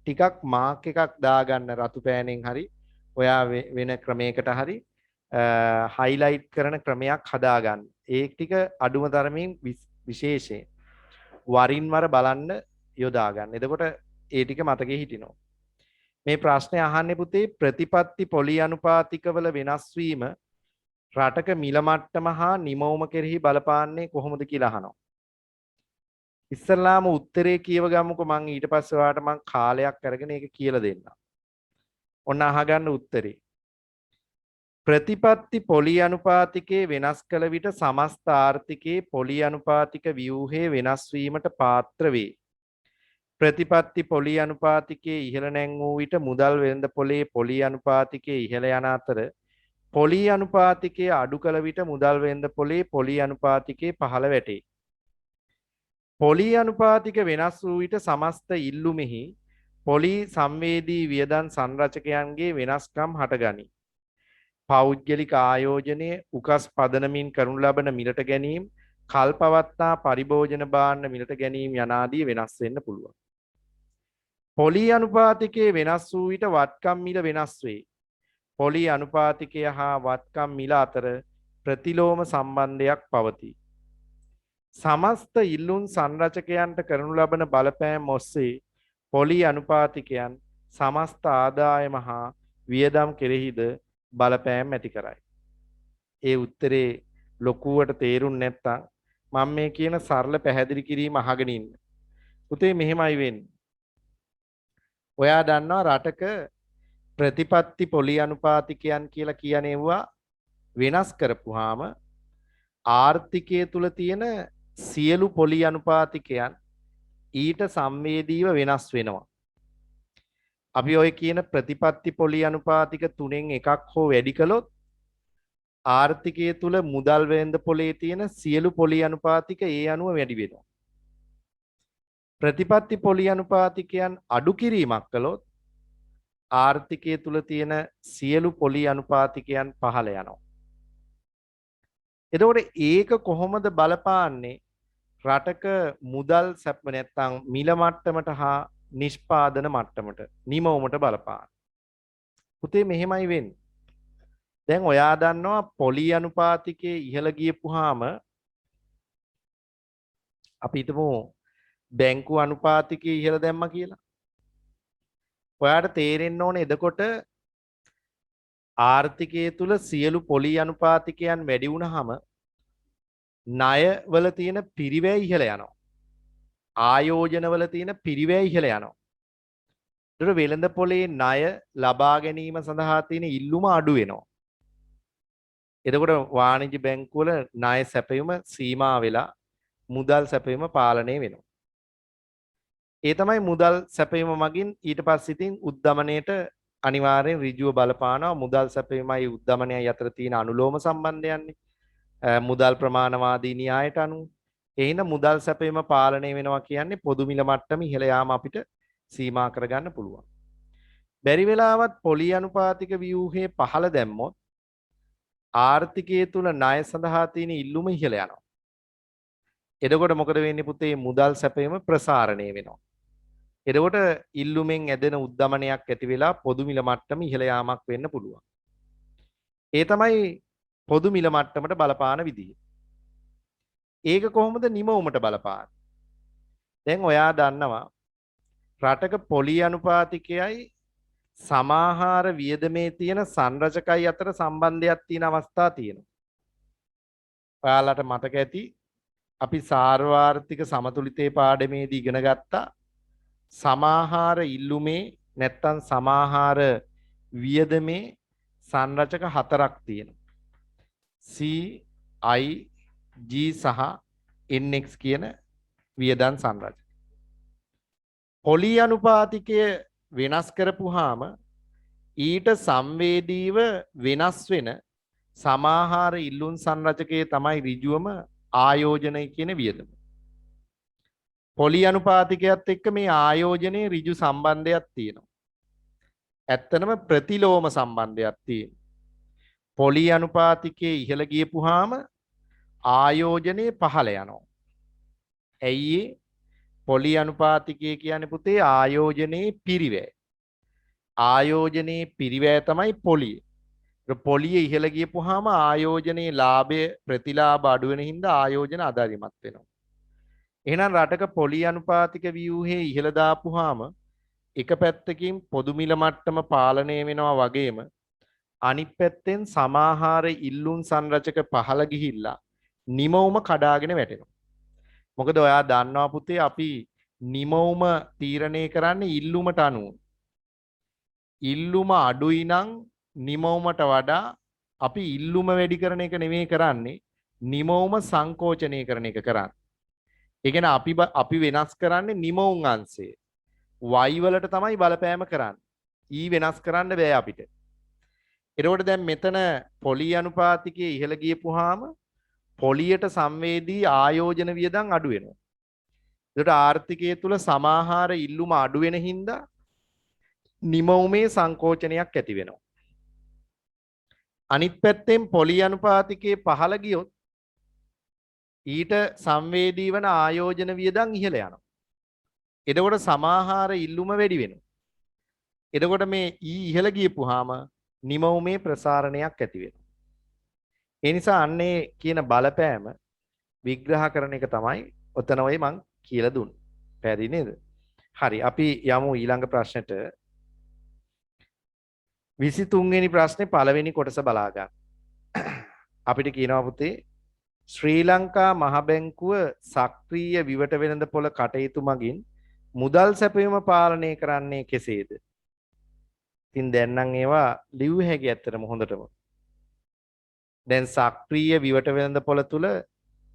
Speaker 1: ටිකක් මාක් එකක් දාගන්න රතු පෑනෙන් හරි ඔයා වෙන ක්‍රමයකට හරි highlight කරන ක්‍රමයක් හදාගන්න. ඒ ටික අඩුම තරමින් විශේෂයෙන් වරින් වර බලන්න යොදා ගන්න. එතකොට ඒ ටික මතකෙ හිටිනවා. මේ ප්‍රශ්නේ අහන්නේ පුතේ ප්‍රතිපත්ති පොලි අනුපාතිකවල වෙනස් වීම රටක මිල මට්ටම හා නිමවුම කෙරෙහි බලපාන්නේ කොහොමද කියලා අහනවා. ඉස්සල්ලාම උත්තරේ කියව ගමුකෝ මං ඊට පස්සේ ඔයාලට මං කාලයක් අරගෙන ඒක කියලා දෙන්නම්. ඔන්න අහගන්න උත්තරේ. ප්‍රතිපත්ති පොලි අනුපාතිකයේ වෙනස් කළ විට සමස්ත ආර්ථිකයේ පොලි අනුපාතික ව්‍යුහයේ වෙනස් වීමට පාත්‍ර වේ. ප්‍රතිපත්ති පොලි අනුපාතිකයේ ඉහළ නැංවූ විට මුදල් වෙළඳපොලේ පොලි අනුපාතිකයේ ඉහළ යන අතර පොලි අනුපාතිකයේ අඩු කළ විට මුදල් වෙළඳපොලේ පොලි අනුපාතිකයේ පහළ වැටේ. පොලි අනුපාතික වෙනස් වූ විට සමස්ත ඉල්ලුමෙහි පොලි සංවේදී වියදම් සංරචකයන්ගේ වෙනස්කම් හටගනී. පෞද්ගලික ආයෝජනයේ උකස් පදනමින් කරනු ලබන මිලට ගැනීම, කල්පවත්තා පරිභෝජන භාණ්ඩ මිලට ගැනීම යනාදී වෙනස් වෙන්න පුළුවන්. පොලි අනුපාතිකයේ වෙනස් වූ විට වත්කම් මිල වෙනස් වේ. පොලි අනුපාතිකය හා වත්කම් මිල අතර ප්‍රතිලෝම සම්බන්ධයක් පවතී. සමස්ත ඉල්ලුම් සංරචකයන්ට කරනු ලබන බලපෑම් ඔස්සේ පොලි අනුපාතිකයන් සමස්ත ආදායම හා වියදම් කෙරෙහිද බලපෑම් ඇති කරයි. ඒ උත්තරේ ලොකුවට තේරුම් නැත්තම් මම මේ කියන සරල පැහැදිලි කිරීම අහගෙන ඉන්න. පුතේ මෙහෙමයි වෙන්නේ. ඔයා දන්නවා රටක ප්‍රතිපත්ති පොලි අනුපාතිකයන් කියලා කියනේවා වෙනස් කරපුවාම ආර්ථිකය තුල තියෙන සියලු පොලි අනුපාතිකයන් ඊට සංවේදීව වෙනස් වෙනවා. අපි ඔය කියන ප්‍රතිපත්ති පොලි අනුපාතික තුනෙන් එකක් හෝ වැඩි කළොත් ආර්ථිකය තුල මුදල් වෙළඳපොලේ තියෙන සියලු පොලි අනුපාතික ඒ අනුව වැඩි වෙනවා. ප්‍රතිපත්ති පොලි අනුපාතිකයන් අඩු කිරීමක් කළොත් ආර්ථිකය තුල තියෙන සියලු පොලි අනුපාතිකයන් පහළ යනවා. එතකොට ඒක කොහොමද බලපාන්නේ රටක මුදල් සැප නැත්තම් මිල මට්ටමට හා නිෂ්පාදන මට්ටමට නිමවුමට බලපාන. පුතේ මෙහෙමයි වෙන්නේ. දැන් ඔයා දන්නවා පොලි අනුපාතිකයේ ඉහළ ගියපුවාම අපි හිතමු බැංකු අනුපාතිකයේ ඉහළ දැම්මා කියලා. ඔයාට තේරෙන්න ඕනේ එතකොට ආර්ථිකයේ තුල සියලු පොලි අනුපාතිකයන් වැඩි වුණාම ණය වල තියෙන පිරිවැය ඉහළ යනවා. ආයෝජන වල තියෙන පිරිවැය ඉහළ යනවා. ඒතර වෙළඳ පොලේ ණය ලබා ගැනීම සඳහා තියෙන ඉල්ලුම අඩු වෙනවා. එතකොට වාණිජ්‍ය බැංකුවල ණය සැපයීම සීමා වෙලා මුදල් සැපයීම පාලනය වෙනවා. ඒ තමයි මුදල් සැපයීම මගින් ඊට පස්සේ ඉතින් උද්දමනයට අනිවාර්යෙන් ඍජුව බලපානවා. මුදල් සැපයීමයි උද්දමනයයි අතර තියෙන අනුලෝම සම්බන්ධයන්නේ. මුදල් ප්‍රමාණවාදී න්‍යායට අනුව. එහෙනම් මුදල් සැපයීම පාලනය වෙනවා කියන්නේ පොදු මිල මට්ටම ඉහළ යාම අපිට සීමා කරගන්න පුළුවන්. බැරි වෙලාවත් පොලි අනුපාතික ව්‍යුහයේ පහළ දැම්මොත් ආර්ථිකයේ තුල ණය සඳහා තියෙන ඉල්ලුම ඉහළ යනවා. එතකොට මොකද වෙන්නේ පුතේ? මුදල් සැපයීම ප්‍රසාරණය වෙනවා. එතකොට ඉල්ලුමෙන් ඇදෙන උද්දමනයක් ඇති වෙලා පොදු මිල මට්ටම ඉහළ යාමක් වෙන්න පුළුවන්. ඒ තමයි පොදු මිල මට්ටමට බලපාන විදිහ. ඒක කොහොමද නිමවුමට බලපාන්නේ? දැන් ඔයා දන්නවා රටක පොලි අනුපාතිකයයි සමාහාර වියදමේ තියෙන සංරචකයි අතර සම්බන්ධයක් තියෙන අවස්ථා තියෙනවා. ඔයාලට මතක ඇති අපි සාර්වාර්ථික සමතුලිතේ පාඩමේදී ඉගෙන ගත්තා සමාහාර ඉල්ලුමේ නැත්තම් සමාහාර වියදමේ සංරචක හතරක් තියෙනවා. C, I, G සහ NX කියන වියදම් සංරචක. පොලි අනුපාතිකය වෙනස් කරපුවාම ඊට සංවේදීව වෙනස් වෙන සමාහාර ඉල්ලුම් සංරචකයේ තමයි ඍජුවම ආයෝජනය කියන වියදම. පොලි අනුපාතිකයත් එක්ක මේ ආයෝජනයේ ඍජු සම්බන්ධයක් තියෙනවා. ඇත්තනම ප්‍රතිලෝම සම්බන්ධයක් තියෙනවා. පොලි අනුපාතිකයේ ඉහළ ගියපුවාම ආයෝජනයේ පහළ යනවා. ඇයි පොලි අනුපාතිකය කියන්නේ පුතේ ආයෝජනයේ පිරිවැය. ආයෝජනයේ පිරිවැය තමයි පොලිය. පොලිය ඉහළ ගියපුවාම ආයෝජනයේ ලාභය ප්‍රතිලාභ අඩු වෙන හින්දා ආයෝජන අදාරිමත් වෙනවා. එහෙනම් රටක පොලි අනුපාතික ව්‍යුහයේ ඉහළ දාපුවාම එක පැත්තකින් පොදු මිල මට්ටම පාලනය වෙනවා වගේම අනිත් පැත්තෙන් සමාහාර ඉල්ලුම් සංරචක පහළ ගිහිල්ලා නිමවුම කඩාගෙන වැටෙනවා. මොකද ඔයා දන්නවා පුතේ අපි නිමවුම තීරණය කරන්නේ ඉල්ලුමට අනුව. ඉල්ලුම අඩුයි නම් නිමවුමට වඩා අපි ඉල්ලුම වැඩි කරන එක නෙමෙයි කරන්නේ නිමවුම සංකෝචනය කරන එක කරන්නේ. ඒ කියන්නේ අපි වෙනස් කරන්නේ නිමවුම් අංශය. y වලට තමයි බලපෑම කරන්නේ. e වෙනස් කරන්න බෑ අපිට. එතකොට දැන් මෙතන පොලි අනුපාතිකයේ ඉහළ ගියපුවාම පොලියට සංවේදී ආයෝජන වියදම් අඩු වෙනවා. ඒකට ආර්ථිකයේ තුල සමාහාර ඉල්ලුම අඩු වෙන හින්දා නිමවුමේ සංකෝචනයක් ඇති වෙනවා. අනිත් පැත්තෙන් පොලි අනුපාතිකයේ පහළ ගියොත් ඊට සංවේදී වන ආයෝජන වියදම් ඉහළ යනවා. එතකොට සමාහාර ඉල්ලුම වැඩි වෙනවා. එතකොට මේ ඉහළ ගියපුවාම නිමවුමේ ප්‍රසාරණයක් ඇති වෙනවා. ඒ නිසා අන්නේ කියන බලපෑම විග්‍රහ කරන එක තමයි ඔතන ඔය මං කියලා දුන්නේ. පැහැදිලි නේද? හරි අපි යමු ඊළඟ ප්‍රශ්නෙට. 23 වෙනි ප්‍රශ්නේ පළවෙනි කොටස බලා ගන්න. අපිට කියනවා පුතේ ශ්‍රී ලංකා මහ බැංකුව සක්‍රීය විවට වෙළඳපොළ කටයුතු මගින් මුදල් සැපයීම පාලනය කරන්නේ කෙසේද? ඉතින් දැන් නම් ඒවා ලිව්ව හැකි ඇත්තටම හොඳටම. දැන් සක්‍රීය විවට වෙළඳපොළ තුල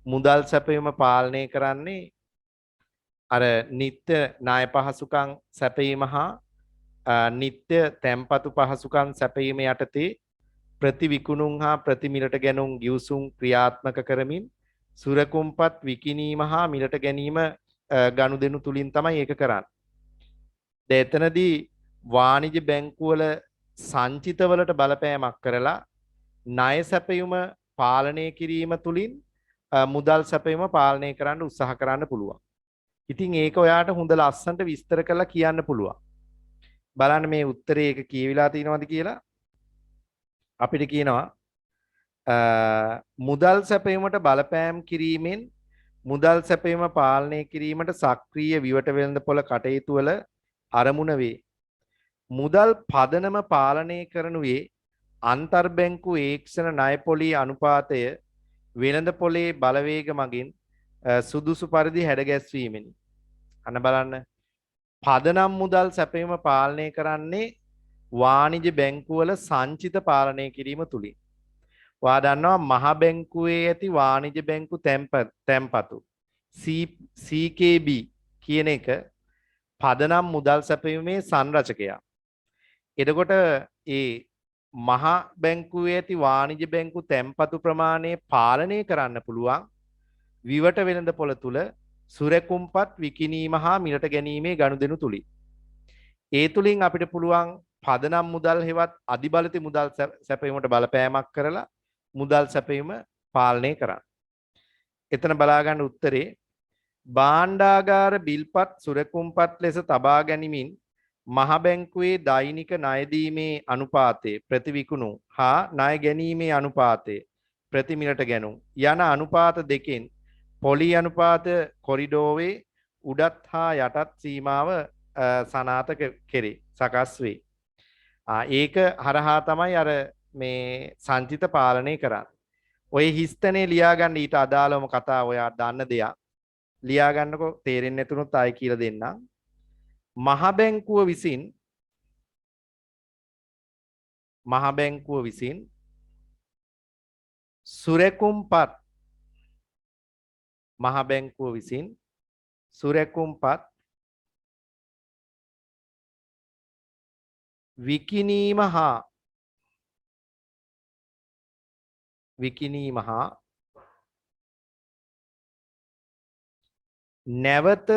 Speaker 1: මුදල් සැපයීම පාලනය කරන්නේ අර නිත්‍ය ණය පහසුකම් සැපයීම හා නිත්‍ය තැන්පතු පහසුකම් සැපයීම යටතේ ප්‍රතිවිකුණුම් හා ප්‍රතිමිලට ගැනුම් ගිවිසුම් ක්‍රියාත්මක කරමින් සුරකුම්පත් විකිණීම හා මිලට ගැනීම ගනුදෙනු තුලින් තමයි ඒක කරන්නේ. දැන් එතනදී වාණිජ බැංකුවල සංචිතවලට බලපෑමක් කරලා ණය සැපයීම පාලනය කිරීම තුලින් මුදල් සැපයීම පාලනය කරන්න උත්සාහ කරන්න පුළුවන්. ඉතින් ඒක ඔයාට හොඳ ලස්සනට විස්තර කරලා කියන්න පුළුවන්. බලන්න මේ උත්තරේ ඒක කියවිලා තියෙනවද කියලා. අපිට කියනවා මුදල් සැපයීමට බලපෑම් කිරීමෙන් මුදල් සැපයීම පාලනය කිරීමට සක්‍රීය විවට වෙළඳපොළ කටයුතු වල අරමුණ වේ. මුදල් පදනම පාලනය කරනුයේ අන්තර්බැංකු ඒක්ෂණ ණය පොලී අනුපාතය වෙළඳපොලේ බලවේග මගින් සුදුසු පරිදි හැඩගැස්වීමෙනි. අන්න බලන්න. පදනම් මුදල් සැපයීම පාලනය කරන්නේ වාණිජ බැංකුවල සංචිත පාලනය කිරීම තුලින්. ඔයා දන්නවා මහ බැංකුවේ ඇති වාණිජ බැංකු තැන්පතු CKB කියන එක පදනම් මුදල් සැපයීමේ සංරචකයා. එතකොට ඒ මහ බැංකුවේ ඇති වාණිජ බැංකු තැන්පතු ප්‍රමාණය පාලනය කරන්න පුළුවන් විවට වෙළඳපොළ තුල සුරැකුම්පත් විකිණීම හා මිලට ගැනීමේ ගනුදෙනු තුලින්. ඒ තුලින් අපිට පුළුවන් පදනම් මුදල් හෙවත් අධිබලති මුදල් සැපයීමට බලපෑමක් කරලා මුදල් සැපයීම පාලනය කරන්න. එතන බලා ගන්න උත්තරේ භාණ්ඩාගාර බිල්පත් සුරැකුම්පත් ලෙස තබා ගැනීමෙන් මහ බැංකුවේ දෛනික ණය දීමේ අනුපාතය ප්‍රතිවිකුණු හා ණය ගැනීමේ අනුපාතය ප්‍රතිමිලට ගැනුම් යන අනුපාත දෙකෙන් පොලි අනුපාත කොරිඩෝවේ උඩත් හා යටත් සීමාව සනාථ කෙරේ සකස් වේ. ඒක හරහා තමයි අර මේ සංචිත පාලනය කරන්නේ. ඔය හිස්තනේ ලියා ගන්න ඊට අදාළවම කතා ඔයා දන්න දෙයක්. ලියා ගන්නකො තේරෙන්නේ නැතුනොත් ආයෙ කියලා දෙන්නම්. මහ බැංකුව විසින් සුරැකුම්පත් විකිණීම හා නැවත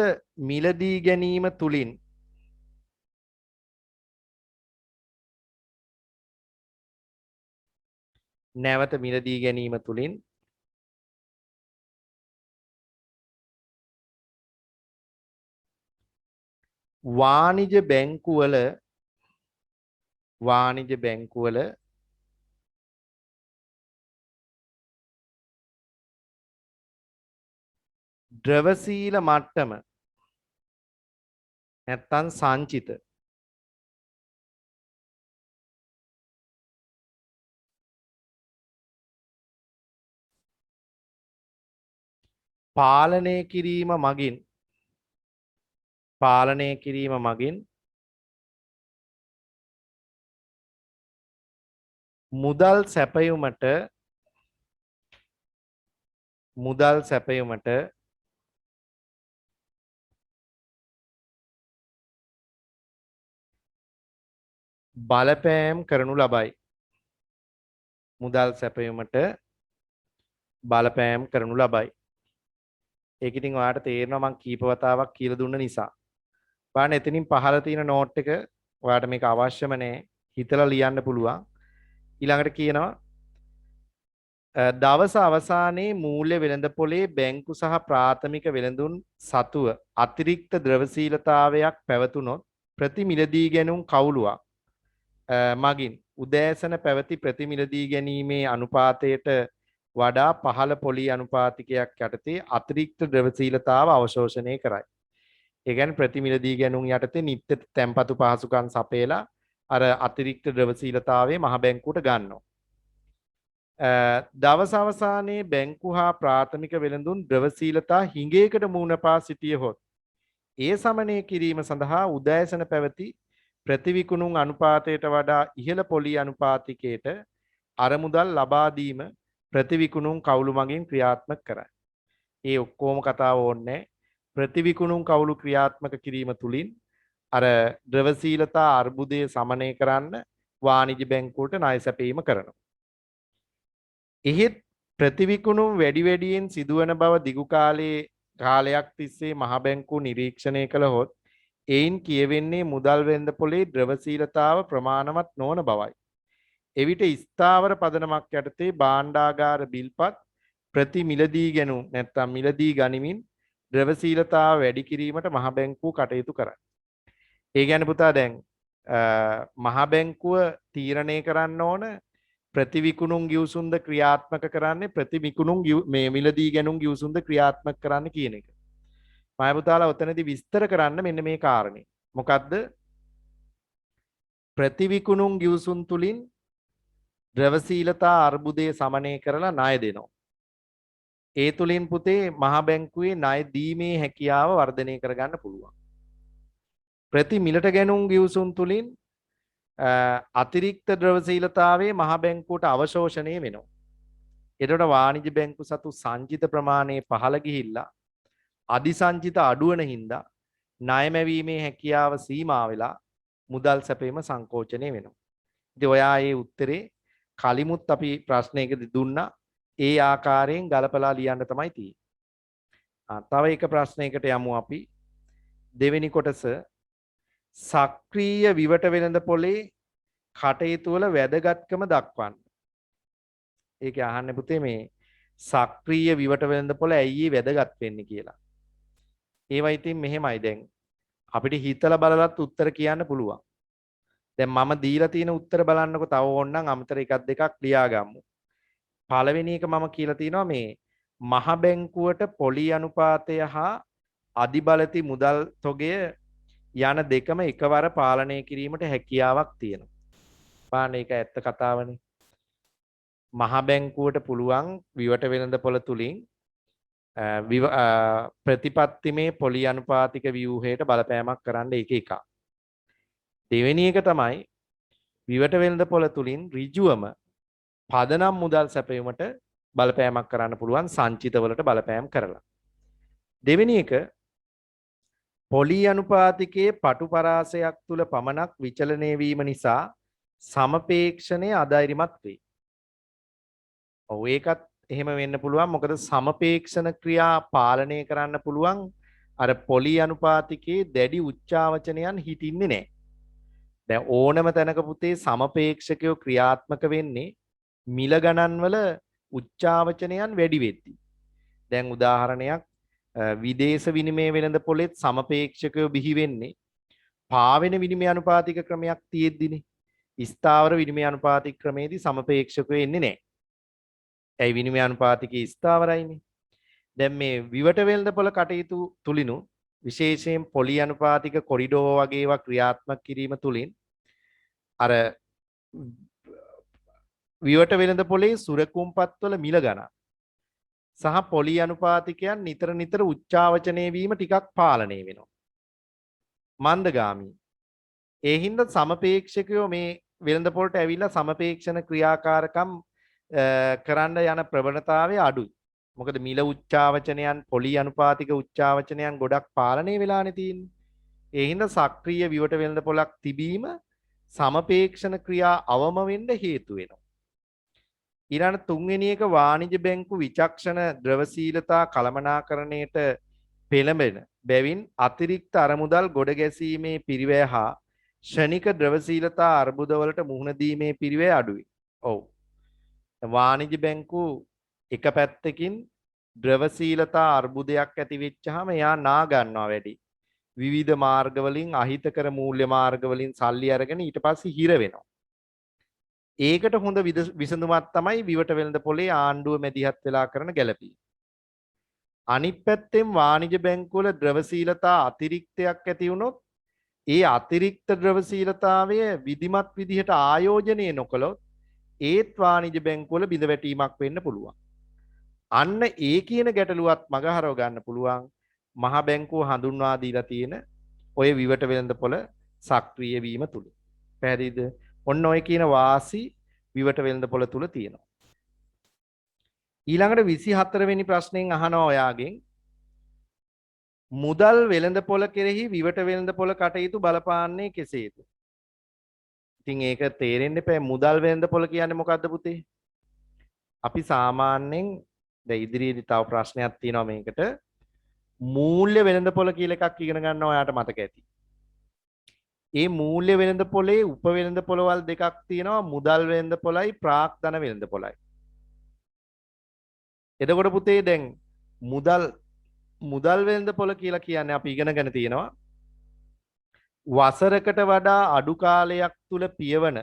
Speaker 1: මිලදී ගැනීම තුලින් වාණිජ බැංකුවල ද්‍රවශීල මට්ටම නැත්තම් සංචිත පාලනය කිරීම මගින් මුදල් සැපයුමට බලපෑම් කරනු ලබයි. ඒක ඉතින් ඔයාලට තේරෙනවා මම කීප වතාවක් කියලා දුන්න නිසා. බලන්න එතනින් පහළ තියෙන නෝට් එක ඔයාලට මේක අවශ්‍යම නැහැ. හිතලා ලියන්න පුළුවන්. ඊළඟට කියනවා දවස අවසානයේ මූල්‍ය වෙළඳපොලේ බැංකු සහ ප්‍රාථමික වෙළඳුන් සතුව අතිරික්ත ද්‍රවශීලතාවයක් පැවතුනොත් ප්‍රති මිලදී ගැනුම් කවුලුවක් මගින් උදෑසන පැවති ප්‍රති මිලදී ගැනීමේ අනුපාතයට වඩා පහළ පොලි අනුපාතිකයක් යටතේ අතිරික්ත ද්‍රවශීලතාව අවශෝෂණය කරයි. ඒ කියන්නේ ප්‍රති මිලදී ගැනුම් යටතේ නිත්‍ය තැන්පතු පහසුකම් සපයලා අර අතිරික්ත ද්‍රවශීලතාවයේ මහ බැංකුවට ගන්නවා. දවස අවසානයේ බැංකු හා ප්‍රාථමික වෙළඳුන් ද්‍රවශීලතා හිඟයකට මුහුණ පා සිටියහොත් ඒ සමනය කිරීම සඳහා උදෑසන පැවති ප්‍රතිවිකුණුම් අනුපාතයට වඩා ඉහළ පොලි අනුපාතිකයට අරමුදල් ලබා දීම ප්‍රතිවිකුණුම් කවුළු මගින් ක්‍රියාත්මක කරයි. ඒ ඔක්කොම කතාව ඕනේ ප්‍රතිවිකුණුම් කවුළු ක්‍රියාත්මක කිරීම තුලින් අර ද්‍රවශීලතා අර්බුදය සමනය කරන්න වාණිජ බැංකුවට ණය සැපීම කරනවා. එහෙත් ප්‍රතිවිකුණුම් වැඩියෙන් සිදුවන බව දිගු කාලයක් තිස්සේ මහ බැංකු නිරීක්ෂණය කළහොත් එයින් කියවෙන්නේ මුදල් වෙළඳපොලේ ද්‍රවශීලතාව ප්‍රමාණවත් නොවන බවයි. එවිට ස්ථාවර පදනමක් යටතේ භාණ්ඩාගාර බිල්පත් ප්‍රති මිලදී ගැනීම නැත්නම් මිලදී ගනිමින් ද්‍රවශීලතාව වැඩි කිරීමට මහ බැංකුව කටයුතු කරයි. ඒ කියන්නේ පුතා දැන් මහ බැංකුව තීරණය කරන්න ඕන ප්‍රතිවිකුණුම් ගිවිසුම්ද ක්‍රියාත්මක කරන්නේ ප්‍රතිවිකුණුම් මේ මිලදී ගැනුම් ගිවිසුම්ද ක්‍රියාත්මක කරන්න කියන එක. මම පුතාලා ඔතනදී විස්තර කරන්න මෙන්න මේ කාරණේ. මොකද්ද? ප්‍රතිවිකුණුම් ගිවිසුම් තුලින් ද්‍රවශීලතා අර්බුදය සමනය කරලා ණය දෙනවා. ඒ තුලින් පුතේ මහ බැංකුවේ ණය දීමේ හැකියාව වර්ධනය කරගන්න පුළුවන්. ප්‍රති මිලට ගැනුම් ගිවිසුම් තුලින් අතිරික්ත ද්‍රවශීලතාවයේ මහ බැංකුවට අවශෝෂණය වෙනවා. එතකොට වාණිජ බැංකු සතු සංචිත ප්‍රමාණය පහළ ගිහිල්ලා අධිසංචිත අඩුවන හින්දා ණය මැවීමේ හැකියාව සීමා වෙලා මුදල් සැපීම සංකෝචනය වෙනවා. ඉතින් ඔයා ඒ උත්තරේ කලිමුත් අපි ප්‍රශ්නයකදී දුන්නා. ඒ ආකාරයෙන් ගලපලා ලියන්න තමයි තියෙන්නේ. තව එක ප්‍රශ්නයකට යමු අපි. දෙවෙනි කොටස සක්‍රීය විවට වෙළඳ පොලේ කටයුතු වල වැදගත්කම දක්වන්න. ඒක අහන්නේ පුතේ මේ සක්‍රීය විවට වෙළඳ පොල ඇයි වැදගත් වෙන්නේ කියලා. ඒවා ඉතින් මෙහෙමයි දැන් අපිට හිතලා බලලත් උත්තර කියන්න පුළුවන්. දැන් මම දීලා තියෙන උත්තර බලන්නකො තව ඕනනම් අමතර එකක් දෙකක් ලියාගමු. පළවෙනි එක මම කියලා තියෙනවා මේ මහ බැංකුවට පොලි අනුපාතය හා අධිබලති මුදල් තොගය යන දෙකම එකවර පාලනය කිරීමට හැකියාවක් තියෙනවා. පාන ඒක ඇත්ත කතාවනේ. මහ බැංකුවට පුළුවන් විවට වෙළඳ පොළ තුලින් ප්‍රතිපත්තිමේ පොලි අනුපාතික ව්‍යුහයට බලපෑමක් කරන්න එක එකක්. දෙවෙනි එක තමයි විවට වෙළඳ පොළ තුලින් ඍජුවම පදනම් මුදල් සැපයීමට බලපෑමක් කරන්න පුළුවන් සංචිතවලට බලපෑම් කරලා. දෙවෙනි එක පොලි අනුපාතිකයේ පටු පරාසයක් තුල පමණක් විචලනය වීම නිසා සමපේක්ෂණය අධෛර්යමත් වේ. ඔව් ඒකත් එහෙම වෙන්න පුළුවන්. මොකද සමපේක්ෂණ ක්‍රියා පාලනය කරන්න පුළුවන් අර පොලි අනුපාතිකයේ දැඩි උච්චාවචනයන් හිටින්නේ නැහැ. දැන් ඕනම තැනක පුතේ සමපේක්ෂකයෝ ක්‍රියාත්මක වෙන්නේ මිල ගණන්වල උච්චාවචනයන් වැඩි වෙද්දී. දැන් උදාහරණයක් විදේශ විනිමය වෙළඳ පොලෙත් සමපේක්ෂකයෝ බිහි වෙන්නේ පාවෙන විනිමය අනුපාතික ක්‍රමයක් තියෙද්දිනේ. ස්ථාවර විනිමය අනුපාතික ක්‍රමේදී සමපේක්ෂකයෝ එන්නේ නැහැ. ඇයි විනිමය අනුපාතිකයේ ස්ථාවරයිනේ. දැන් මේ විවට වෙළඳ පොළ කටයුතු තුලිනු විශේෂයෙන් පොලි අනුපාතික කොරිඩෝ වගේ ඒවා ක්‍රියාත්මක කිරීම තුලින් අර විවට වෙළඳ පොලේ සුරකුම්පත්වල මිල ගණන් සහ පොලි අනුපාතිකයන් නිතර නිතර උච්චාවචනය වීම ටිකක් පාලනය වෙනවා. මන්දගාමී. ඒ හින්දා සමපේක්ෂකයෝ මේ වෙළඳ පොලට ඇවිල්ලා සමපේක්ෂණ ක්‍රියාකාරකම් කරන්න යන ප්‍රවණතාවය අඩුයි. මොකද මිල උච්චාවචනයන් පොලි අනුපාතික උච්චාවචනයන් ගොඩක් පාලනය වෙලානේ තියෙන්නේ. ඒ හින්දා සක්‍රීය විවට වෙළඳ පොලක් තිබීම සමපේක්ෂණ ක්‍රියා අවම වෙන්න හේතු වෙනවා. ඊළඟ තුන්වෙනි එක වාණිජ බැංකු විචක්ෂණ ද්‍රවශීලතා කළමනාකරණයට පෙළඹෙන බැවින් අතිරික්ත අරමුදල් ගොඩ ගැසීමේ පිරිවැය හා ෂණික ද්‍රවශීලතා අර්බුදවලට මුහුණ දීමේ පිරිවැය අඩුයි. ඔව්. වාණිජ බැංකු එක පැත්තකින් ද්‍රවශීලතා අර්බුදයක් ඇති වෙච්චාම එයා නා ගන්නවා වැඩි. විවිධ මාර්ග වලින් අහිතකර මූල්‍ය මාර්ග වලින් සල්ලි අරගෙන ඊට පස්සේ හිර වෙනවා. ඒකට හොඳ විසඳුමක් තමයි විවට වෙළඳ පොලේ ආණ්ඩුව මැදිහත් වෙලා කරන ගැළපීම. අනිත් පැත්තෙන් වාණිජ බැංකුවල ද්‍රවශීලතා අතිරික්තයක් ඇති වුණොත් ඒ අතිරික්ත ද්‍රවශීලතාවය විධිමත් විදිහට ආයෝජනය නොකළොත් ඒත් වාණිජ බැංකුවල බිඳ වැටීමක් වෙන්න පුළුවන්. අන්න ඒ කියන ගැටලුවත් මගහරව ගන්න පුළුවන් මහ බැංකුව හඳුන්වා දීලා තියෙන ඔය විවට වෙළඳ පොළ සක්‍රීය වීම තුල. පැහැදිලිද? ඔන්න ඔය කියන වාසි විවට වෙළඳ පොළ තුල තියෙනවා. ඊළඟට 24 වෙනි ප්‍රශ්නෙන් අහනවා ඔයාගෙන් මුදල් වෙළඳ පොළ කෙරෙහි විවට වෙළඳ පොළ කටයුතු බලපාන්නේ කෙසේද? ඉතින් ඒක තේරෙන්න එපා. මුදල් වෙළඳ පොළ කියන්නේ මොකද්ද පුතේ? අපි සාමාන්‍යයෙන් දැන් ඉදිරියේදී තව ප්‍රශ්නයක් තියෙනවා මේකට. මූල්‍ය වෙළඳ පොළ කියලා එකක් ඉගෙන ගන්නවා ඔයාට මතක ඇති. ඒ මූල්‍ය වෙළඳ පොලේ උප වෙළඳ පොළවල් දෙකක් තියෙනවා මුදල් වෙළඳ පොළයි ප්‍රාග්ධන වෙළඳ පොළයි. එතකොට පුතේ දැන් මුදල් වෙළඳපොළ කියලා කියන්නේ අපි ඉගෙනගෙන තියෙනවා වසරකට වඩා අඩු කාලයක් තුල පියවන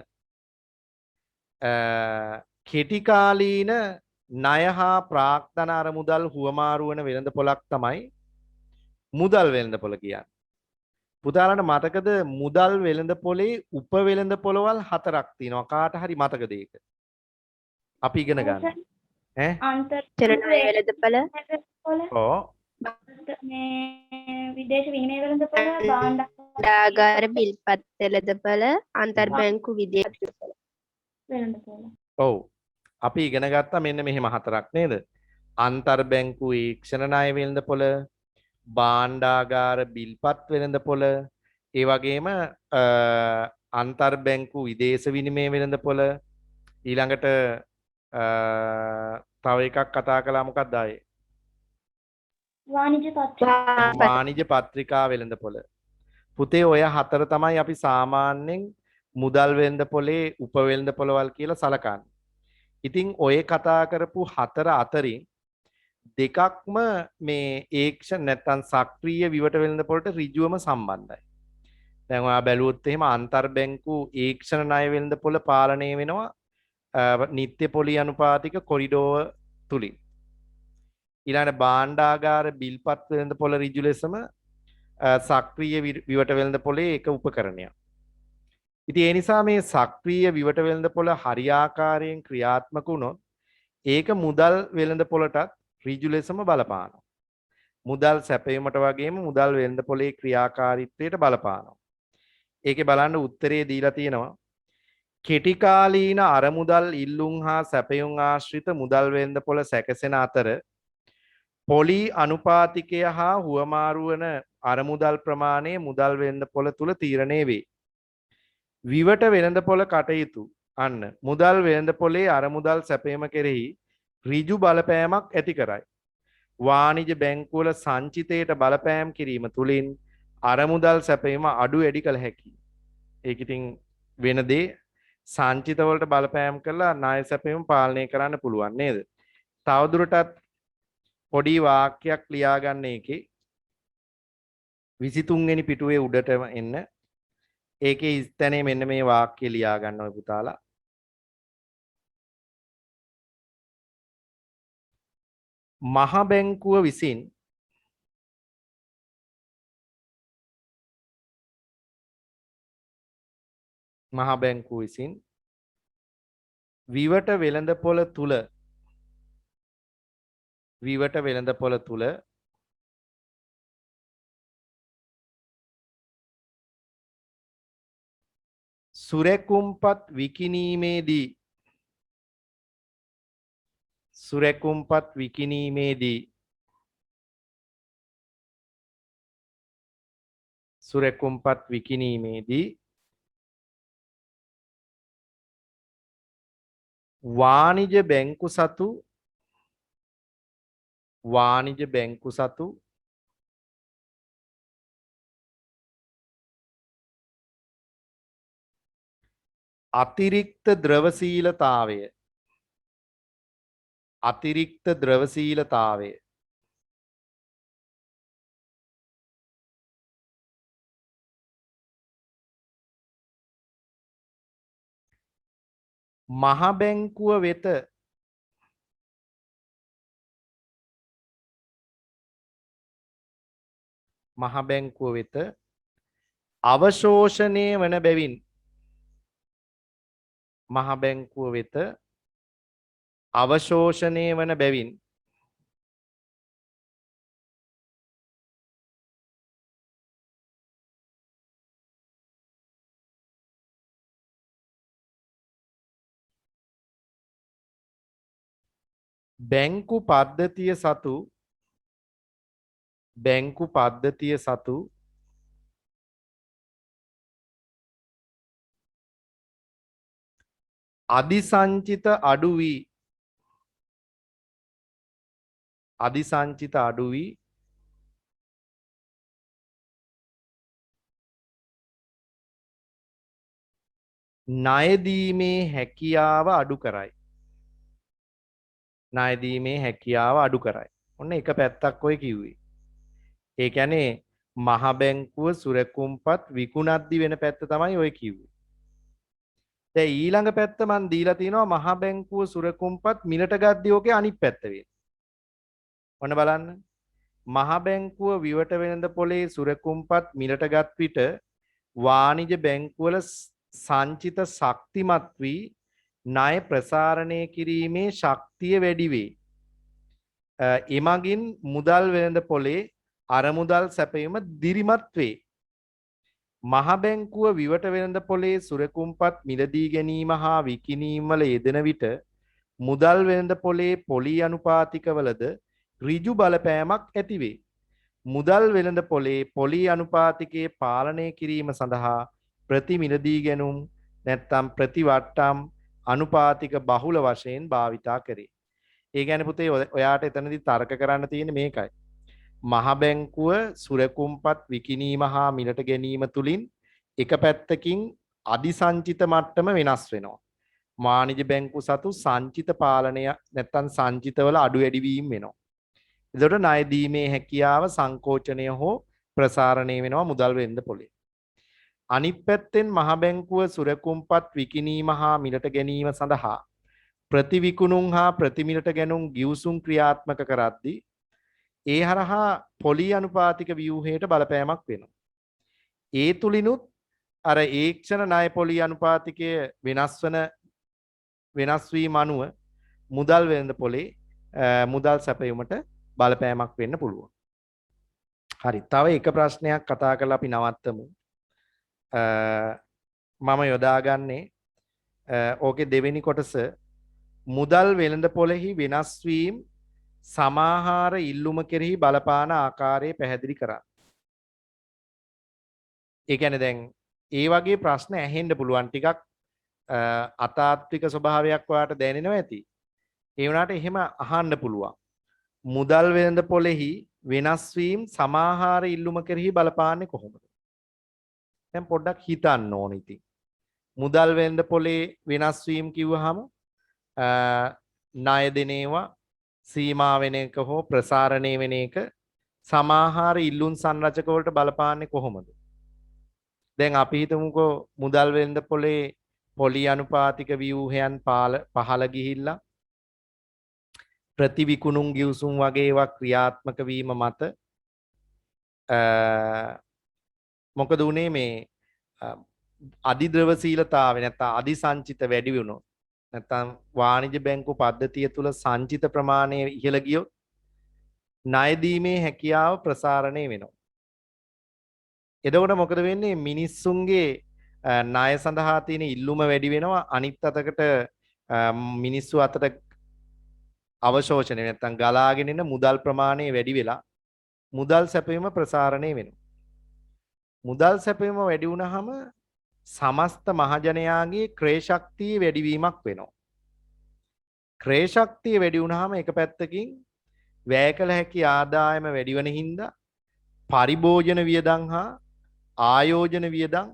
Speaker 1: කෙටි කාලීන ණය හා ප්‍රාග්ධන අරමුදල් හුවමාරු වන වෙළඳපොළක් තමයි මුදල් වෙළඳපොළ කියන්නේ. පුතාලන්ට මතකද මුදල් වෙළඳපොලේ උප වෙළඳපොළවල් 4ක් තියෙනවා. කාට හරි මතකද ඒක? අපි ඉගෙන ගන්න. ඈ?
Speaker 2: අන්තර්ජාලය වෙළඳපොළ
Speaker 1: ඔව්.
Speaker 2: මේ විදේශ විනිමය වෙළඳපොළ
Speaker 3: භාණ්ඩාගාර බිල්පත් වෙළඳපොළ අන්තර්බැංකු විදේශ
Speaker 2: වෙළඳපොළ.
Speaker 1: ඔව්. අපි ඉගෙන ගත්තා මෙන්න මෙහෙම 4ක් නේද? අන්තර්බැංකු ඊක්ෂණ ණය වෙළඳපොළ, භාණ්ඩාගාර බිල්පත් වෙළඳපොළ, ඒ වගේම අන්තර්බැංකු විදේශ විනිමය වෙළඳපොළ, ඊළඟට තව එකක් කතා කළා මොකක්ද ආයේ? වාණිජ පත්‍රිකා වෙළඳපොළ. පුතේ ඔය 4 තමයි අපි සාමාන්‍යයෙන් මුදල් වෙළඳපොලේ උප වෙළඳපොළවල් කියලා සලකන්නේ. ඉතින් ඔය කතා කරපු 4 අතරින් දෙකක්ම මේ ඒක්ෂණ නැත්තම් සක්‍රීය විවට වෙළඳපොළට ඍජුවම සම්බන්ධයි. දැන් ඔයා බැලුවොත් එහෙම අන්තර්බැංකු ඒක්ෂණ ණය වෙළඳපොළ පාලනය වෙනවා නිත්‍ය පොලි අනුපාතික කොරිඩෝව තුලින්. ඊළඟ භාණ්ඩාගාර බිල්පත් වෙළඳපොළ ඍජු ලෙසම සක්‍රීය විවට වෙළඳපොලේ එක උපකරණයක්. ඉතින් ඒ නිසා මේ සක්‍රීය විවට වෙළඳපොළ හරියාකාරයෙන් ක්‍රියාත්මක වුණොත් ඒක මුදල් වෙළඳපොළටත් ඍජු ලෙසම බලපානවා. මුදල් සැපයීමට වගේම මුදල් වෙළඳපොලේ ක්‍රියාකාරීත්වයට බලපානවා. ඒකේ බලන්න උත්තරේ දීලා තියෙනවා. කෙටි කාලීන අරමුදල් ඉල්ලුම් හා සැපයුම් ආශ්‍රිත මුදල් වෙළඳපොළ සැකසෙන අතර පොලි අනුපාතිකය හා හුවමාරු වන අරමුදල් ප්‍රමාණය මුදල් වෙළඳපොළ තුල තීරණය වේ. විවට වෙළඳපොළ කටයුතු අන්න මුදල් වෙළඳපොලේ අරමුදල් සැපයීම කෙරෙහි ඍජු බලපෑමක් ඇති කරයි. වාණිජ බැංකුවල සංචිතයට බලපෑම් කිරීම තුළින් අරමුදල් සැපයීම අඩු වැඩි කළ හැකියි. ඒක ඉතින් වෙන දේ සංචිත වලට බලපෑම් කරලා ණය සැපයීම පාලනය කරන්න පුළුවන් නේද? තවදුරටත් පොඩි වාක්‍යයක් ලියා ගන්න එකේ 23 වෙනි පිටුවේ උඩටම එන්න. ඒකේ ස්ථානයේ මෙන්න මේ වාක්‍ය ලියා ගන්න ඔය පුතාලා. මහ බැංකුව විසින් විවට වෙළඳපොළ තුල සුරැකුම්පත් විකිණීමේදී වාණිජ බැංකු සතු අතිරික්ත ද්‍රවශීලතාවය මහ බැංකුව වෙත අවශෝෂණය වන බැවින් බැංකු පද්ධතිය සතු අධිසංචිත අඩු වී ණය දීමේ හැකියාව අඩු කරයි. ණය දීමේ හැකියාව අඩු කරයි. ඔන්න එක පැත්තක් ඔය කිව්වේ. ඒ කියන්නේ මහ බැංකුව සුරකුම්පත් විකුණද්දි වෙන පැත්ත තමයි ඔය කිව්වේ. දැන් ඊළඟ පැත්ත මන් දීලා තිනවා මහ බැංකුව සුරකුම්පත් මිලට ගද්දි ඔකේ අනිත් පැත්ත වෙන්නේ. ඔන්න බලන්න. මහ බැංකුව විවට වෙළඳ පොලේ සුරකුම්පත් මිලට ගත් විට වාණිජ බැංකුවල සංචිත ශක්තිමත් වී ණය ප්‍රසාරණය කිරීමේ ශක්තිය වැඩි වේ. එමගින් මුදල් වෙළඳ පොලේ අරමුදල් සැපයීම දිරිමත් වේ. මහ බැංකුව විවට වෙළඳ පොලේ සුරකුම්පත් මිලදී ගැනීම හා විකිණීම වල යෙදෙන විට මුදල් වෙළඳ පොලේ පොලී අනුපාතිකවලද ඍජු බලපෑමක් ඇති වේ. මුදල් වෙළඳ පොලේ පොලී අනුපාතිකයේ පාලනය කිරීම සඳහා ප්‍රති මිලදී ගැනුම් නැත්නම් ප්‍රතිවට්ටම් අනුපාතික බහුල වශයෙන් භාවිතා කරේ. ඒ කියන්නේ පුතේ ඔයාට එතනදී තර්ක කරන්න තියෙන්නේ මේකයි. මහ බැංකුව සුරකුම්පත් විකිණීම හා මිලට ගැනීම තුලින් එක පැත්තකින් අධිසංචිත මට්ටම වෙනස් වෙනවා. වාණිජ බැංකු සතු සංචිත පාලනය නැත්නම් සංචිතවල අඩු වැඩි වීම වෙනවා. එතකොට ණය දීමේ හැකියාව සංකෝචනය හෝ ප්‍රසාරණය වෙනවා මුදල් වෙළඳ පොලේ. අනිත් පැත්තෙන් මහ බැංකුව සුරකුම්පත් විකිණීම හා මිලට ගැනීම සඳහා ප්‍රතිවිකුණුම් හා ප්‍රතිමිලට ගැනුම් ගිවිසුම් ක්‍රියාත්මක කරද්දී ඒ හරහා පොලී අනුපාතික ව්‍යුහයට බලපෑමක් වෙනවා. ඒ තුලිනුත් අර ඒක්ෂණ ණය පොලී අනුපාතිකය වෙනස් වීම අනුව මුදල් වෙළඳ පොලේ මුදල් සැපයීමට බලපෑමක් වෙන්න පුළුවන්. හරි. තව එක ප්‍රශ්නයක් කතා කරලා අපි නවත්තමු. මම යොදාගන්නේ ඕකේ දෙවෙනි කොටස මුදල් වෙළඳ පොලෙහි වෙනස් වීම සමාහාර ඉල්ලුම කෙරෙහි බලපාන ආකාරය පැහැදිලි කරන්න. ඒ කියන්නේ දැන් ඒ වගේ ප්‍රශ්න ඇහෙන්න පුළුවන් ටිකක් අතාත්වික ස්වභාවයක් ඔයාලට දැනෙනවා ඇති. ඒ වුණාට එහෙම අහන්න පුළුවන්. මුදල් වෙළඳ පොලෙහි වෙනස් වීම සමාහාර ඉල්ලුම කෙරෙහි බලපාන්නේ කොහොමද? දැන් පොඩ්ඩක් හිතන්න ඕන ඉතින්. මුදල් වෙළඳ පොලේ වෙනස් වීම කිව්වහම ණය දෙන ඒවා සීමා වෙන එක හෝ ප්‍රසාරණය වෙන එක සමාහාර ඉල්ලුම් සංරචක වලට බලපාන්නේ කොහොමද? දැන් අපි හිතමුකෝ මුදල් වෙළඳ පොලේ පොලී අනුපාතික ව්‍යුහයන් පහළ ගිහිල්ලා ප්‍රතිවිකුණුම් ගිවිසුම් වගේ ඒවා ක්‍රියාත්මක වීම මත මොකද උනේ මේ අධිද්‍රවශීලතාවය නැත්නම් අධිසංචිත වැඩි වුණොත් නැත්නම් වාණිජ බැංකු පද්ධතිය තුල සංචිත ප්‍රමාණය ඉහළ ගියොත් ණය දීමේ හැකියාව ප්‍රසාරණය වෙනවා. එතකොට මොකද වෙන්නේ? මිනිස්සුන්ගේ ණය සඳහා තියෙන ඉල්ලුම වැඩි වෙනවා. අනිත් අතකට මිනිස්සු අතට අවශෝෂණය නැත්නම් ගලාගෙන එන මුදල් ප්‍රමාණය වැඩි වෙලා මුදල් සැපයීම ප්‍රසාරණය වෙනවා. මුදල් සැපයීම වැඩි වුණාම සමස්ත මහජනයාගේ ක්‍රය ශක්තිය වැඩිවීමක් වෙනවා. ක්‍රය ශක්තිය වැඩි වුණාම එක පැත්තකින් වැය කළ හැකි ආදායම වැඩි වෙන හින්දා පරිභෝජන වියදම් හා ආයෝජන වියදම්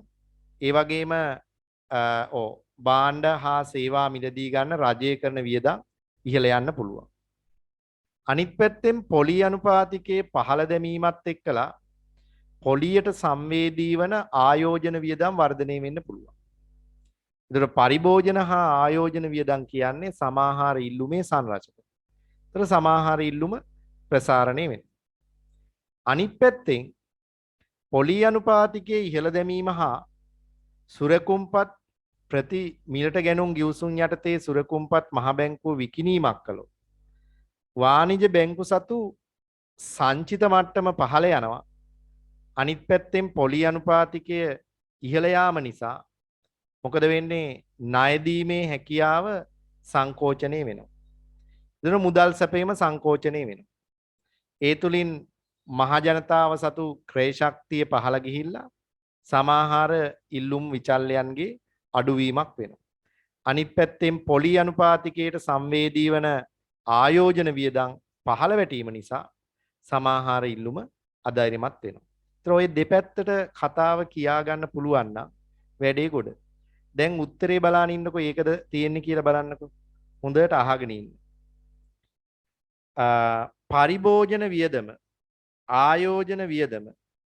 Speaker 1: ඒ වගේම භාණ්ඩ හා සේවා මිලදී ගන්න රජය කරන වියදම් ඉහළ යන්න පුළුවන්. අනිත් පැත්තෙන් පොලී අනුපාතිකයේ පහළ දැමීමත් එක්කලා පොලියට සංවේදී වන ආයෝජන වියදම් වර්ධනය වෙන්න පුළුවන්. ඒතර පරිභෝජන හා ආයෝජන වියදම් කියන්නේ සමාහාර ඉල්ලුමේ සංරචක. ඒතර සමාහාර ඉල්ලුම ප්‍රසාරණය වෙනවා. අනිත් පැත්තෙන් පොලී අනුපාතිකයේ ඉහළ දැමීම හා සුරකුම්පත් ප්‍රති මිලට ගැනුම් ගිවිසුම් යටතේ සුරකුම්පත් මහ බැංකුව විකිණීමක් කළොත් වාණිජ බැංකු සතු සංචිත මට්ටම පහළ යනවා. අනිත් පැත්තෙන් පොලී අනුපාතිකය ඉහළ යාම නිසා මොකද වෙන්නේ? ණය දීමේ හැකියාව සංකෝචනය වෙනවා. එතන මුදල් සැපීම සංකෝචනය වෙනවා. ඒ තුලින් මහ ජනතාව සතු ක්‍රය ශක්තිය පහළ ගිහිල්ලා සමාහාර ඉල්ලුම් විචල්යන්ගේ අඩුවීමක් වෙනවා. අනිත් පැත්තෙන් පොලී අනුපාතිකයට සංවේදී වන ආයෝජන වියදම් පහළ වැටීම නිසා සමාහාර ඉල්ලුම අධෛර්යමත් වෙනවා. ඒතර ඔය දෙපැත්තට කතාව කියා ගන්න පුළුවන් නම් වැඩේ ගොඩ. දැන් උත්තරේ බලන්න ඉන්නකෝ ඒකද තියෙන්නේ කියලා බලන්නකෝ. හොඳට අහගෙන ඉන්න. පරිභෝජන වියදම, ආයෝජන වියදම,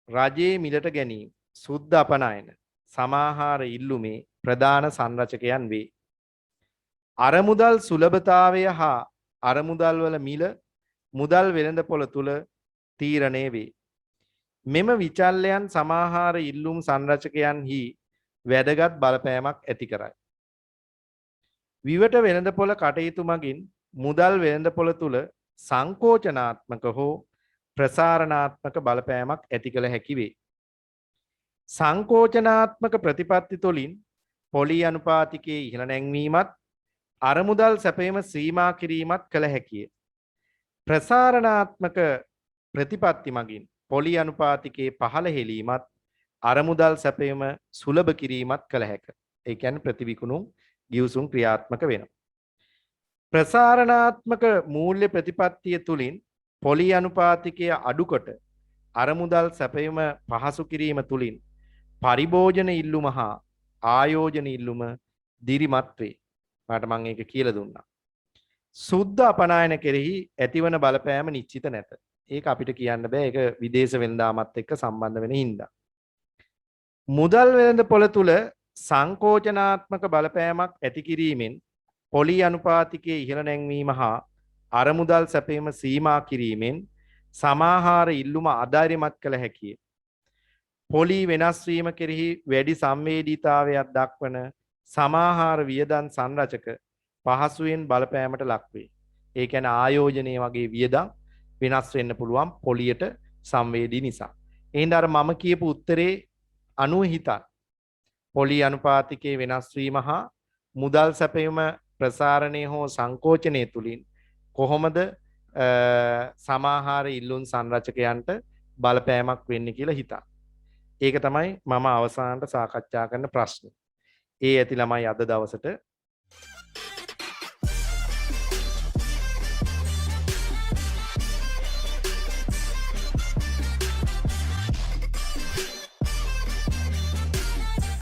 Speaker 1: රජයේ මිලට ගැනීම, සුද්ධ අපනයන, සමාහාර ඉල්ලුමේ ප්‍රධාන සංරචකයන් වේ. අරමුදල් සුලභතාවය හා අරමුදල් වල මිල මුදල් වෙළඳපොළ තුල තීරණය වේ. මෙම විචල්‍යයන් සමාහාර ඉල්ලුම් සංරචකයන්හි වැදගත් බලපෑමක් ඇති කරයි. විවට වෙළඳපොළ කටයුතු මගින් මුදල් වෙළඳපොළ තුල සංකෝචනාත්මක හෝ ප්‍රසාරණාත්මක බලපෑමක් ඇති කළ හැකි වේ. සංකෝචනාත්මක ප්‍රතිපත්ති තුළින් පොලි අනුපාතිකයේ ඉහළ නැංවීමත් අරමුදල් සැපයීම සීමා කිරීමත් කළ හැකිය. ප්‍රසාරණාත්මක ප්‍රතිපත්ති මගින් පොලි අනුපාතිකයේ පහළ හෙලීමත් අරමුදල් සැපයීම සුලභ කිරීමත් කළ හැක. ඒ කියන්නේ ප්‍රතිවිකුණුම් ගිවිසුම් ක්‍රියාත්මක වෙනවා. ප්‍රසාරණාත්මක මූල්‍ය ප්‍රතිපත්තිය තුලින් පොලි අනුපාතිකය අඩුකොට අරමුදල් සැපයීම පහසු කිරීම තුලින් පරිභෝජන ඉල්ලුම හා ආයෝජන ඉල්ලුම දිරිමත් වේ. මට මම ඒක කියලා දුන්නා. සුද්ධ අපනයන කෙරෙහි ඇතිවන බලපෑම නිශ්චිත නැත. ඒක අපිට කියන්න බෑ. ඒක විදේශ වෙළඳාමත් එක්ක සම්බන්ධ වෙන හින්දා. මුදල් වෙළඳපොළ තුල සංකෝචනාත්මක බලපෑමක් ඇති කිරීමෙන් පොලි අනුපාතිකයේ ඉහළ නැංවීම හා අරමුදල් සැපයීම සීමා කිරීමෙන් සමාහාර ඉල්ලුම අධෛර්යමත් කළ හැකිය. පොලි වෙනස් වීම කෙරෙහි වැඩි සංවේදීතාවයක් දක්වන සමාහාර වියදම් සංරචක පහසුවෙන් බලපෑමට ලක් වේ. ඒ කියන්නේ ආයෝජනයේ වගේ වියදම් වෙනස් වෙන්න පුළුවන් පොලියට සංවේදී නිසා. එහෙනම් අර මම කියපු උත්තරේ අනුව හිතන්න. පොලි අනුපාතිකයේ වෙනස් වීම හා මුදල් සැපයීම ප්‍රසාරණය හෝ සංකෝචනය තුලින් කොහොමද සමාහාර ඉල්ලුම් සංරචකයන්ට බලපෑමක් වෙන්නේ කියලා හිතන්න. ඒක තමයි මම අවසානට සාකච්ඡා කරන ප්‍රශ්නේ. ඒ ඇති ළමයි අද දවසට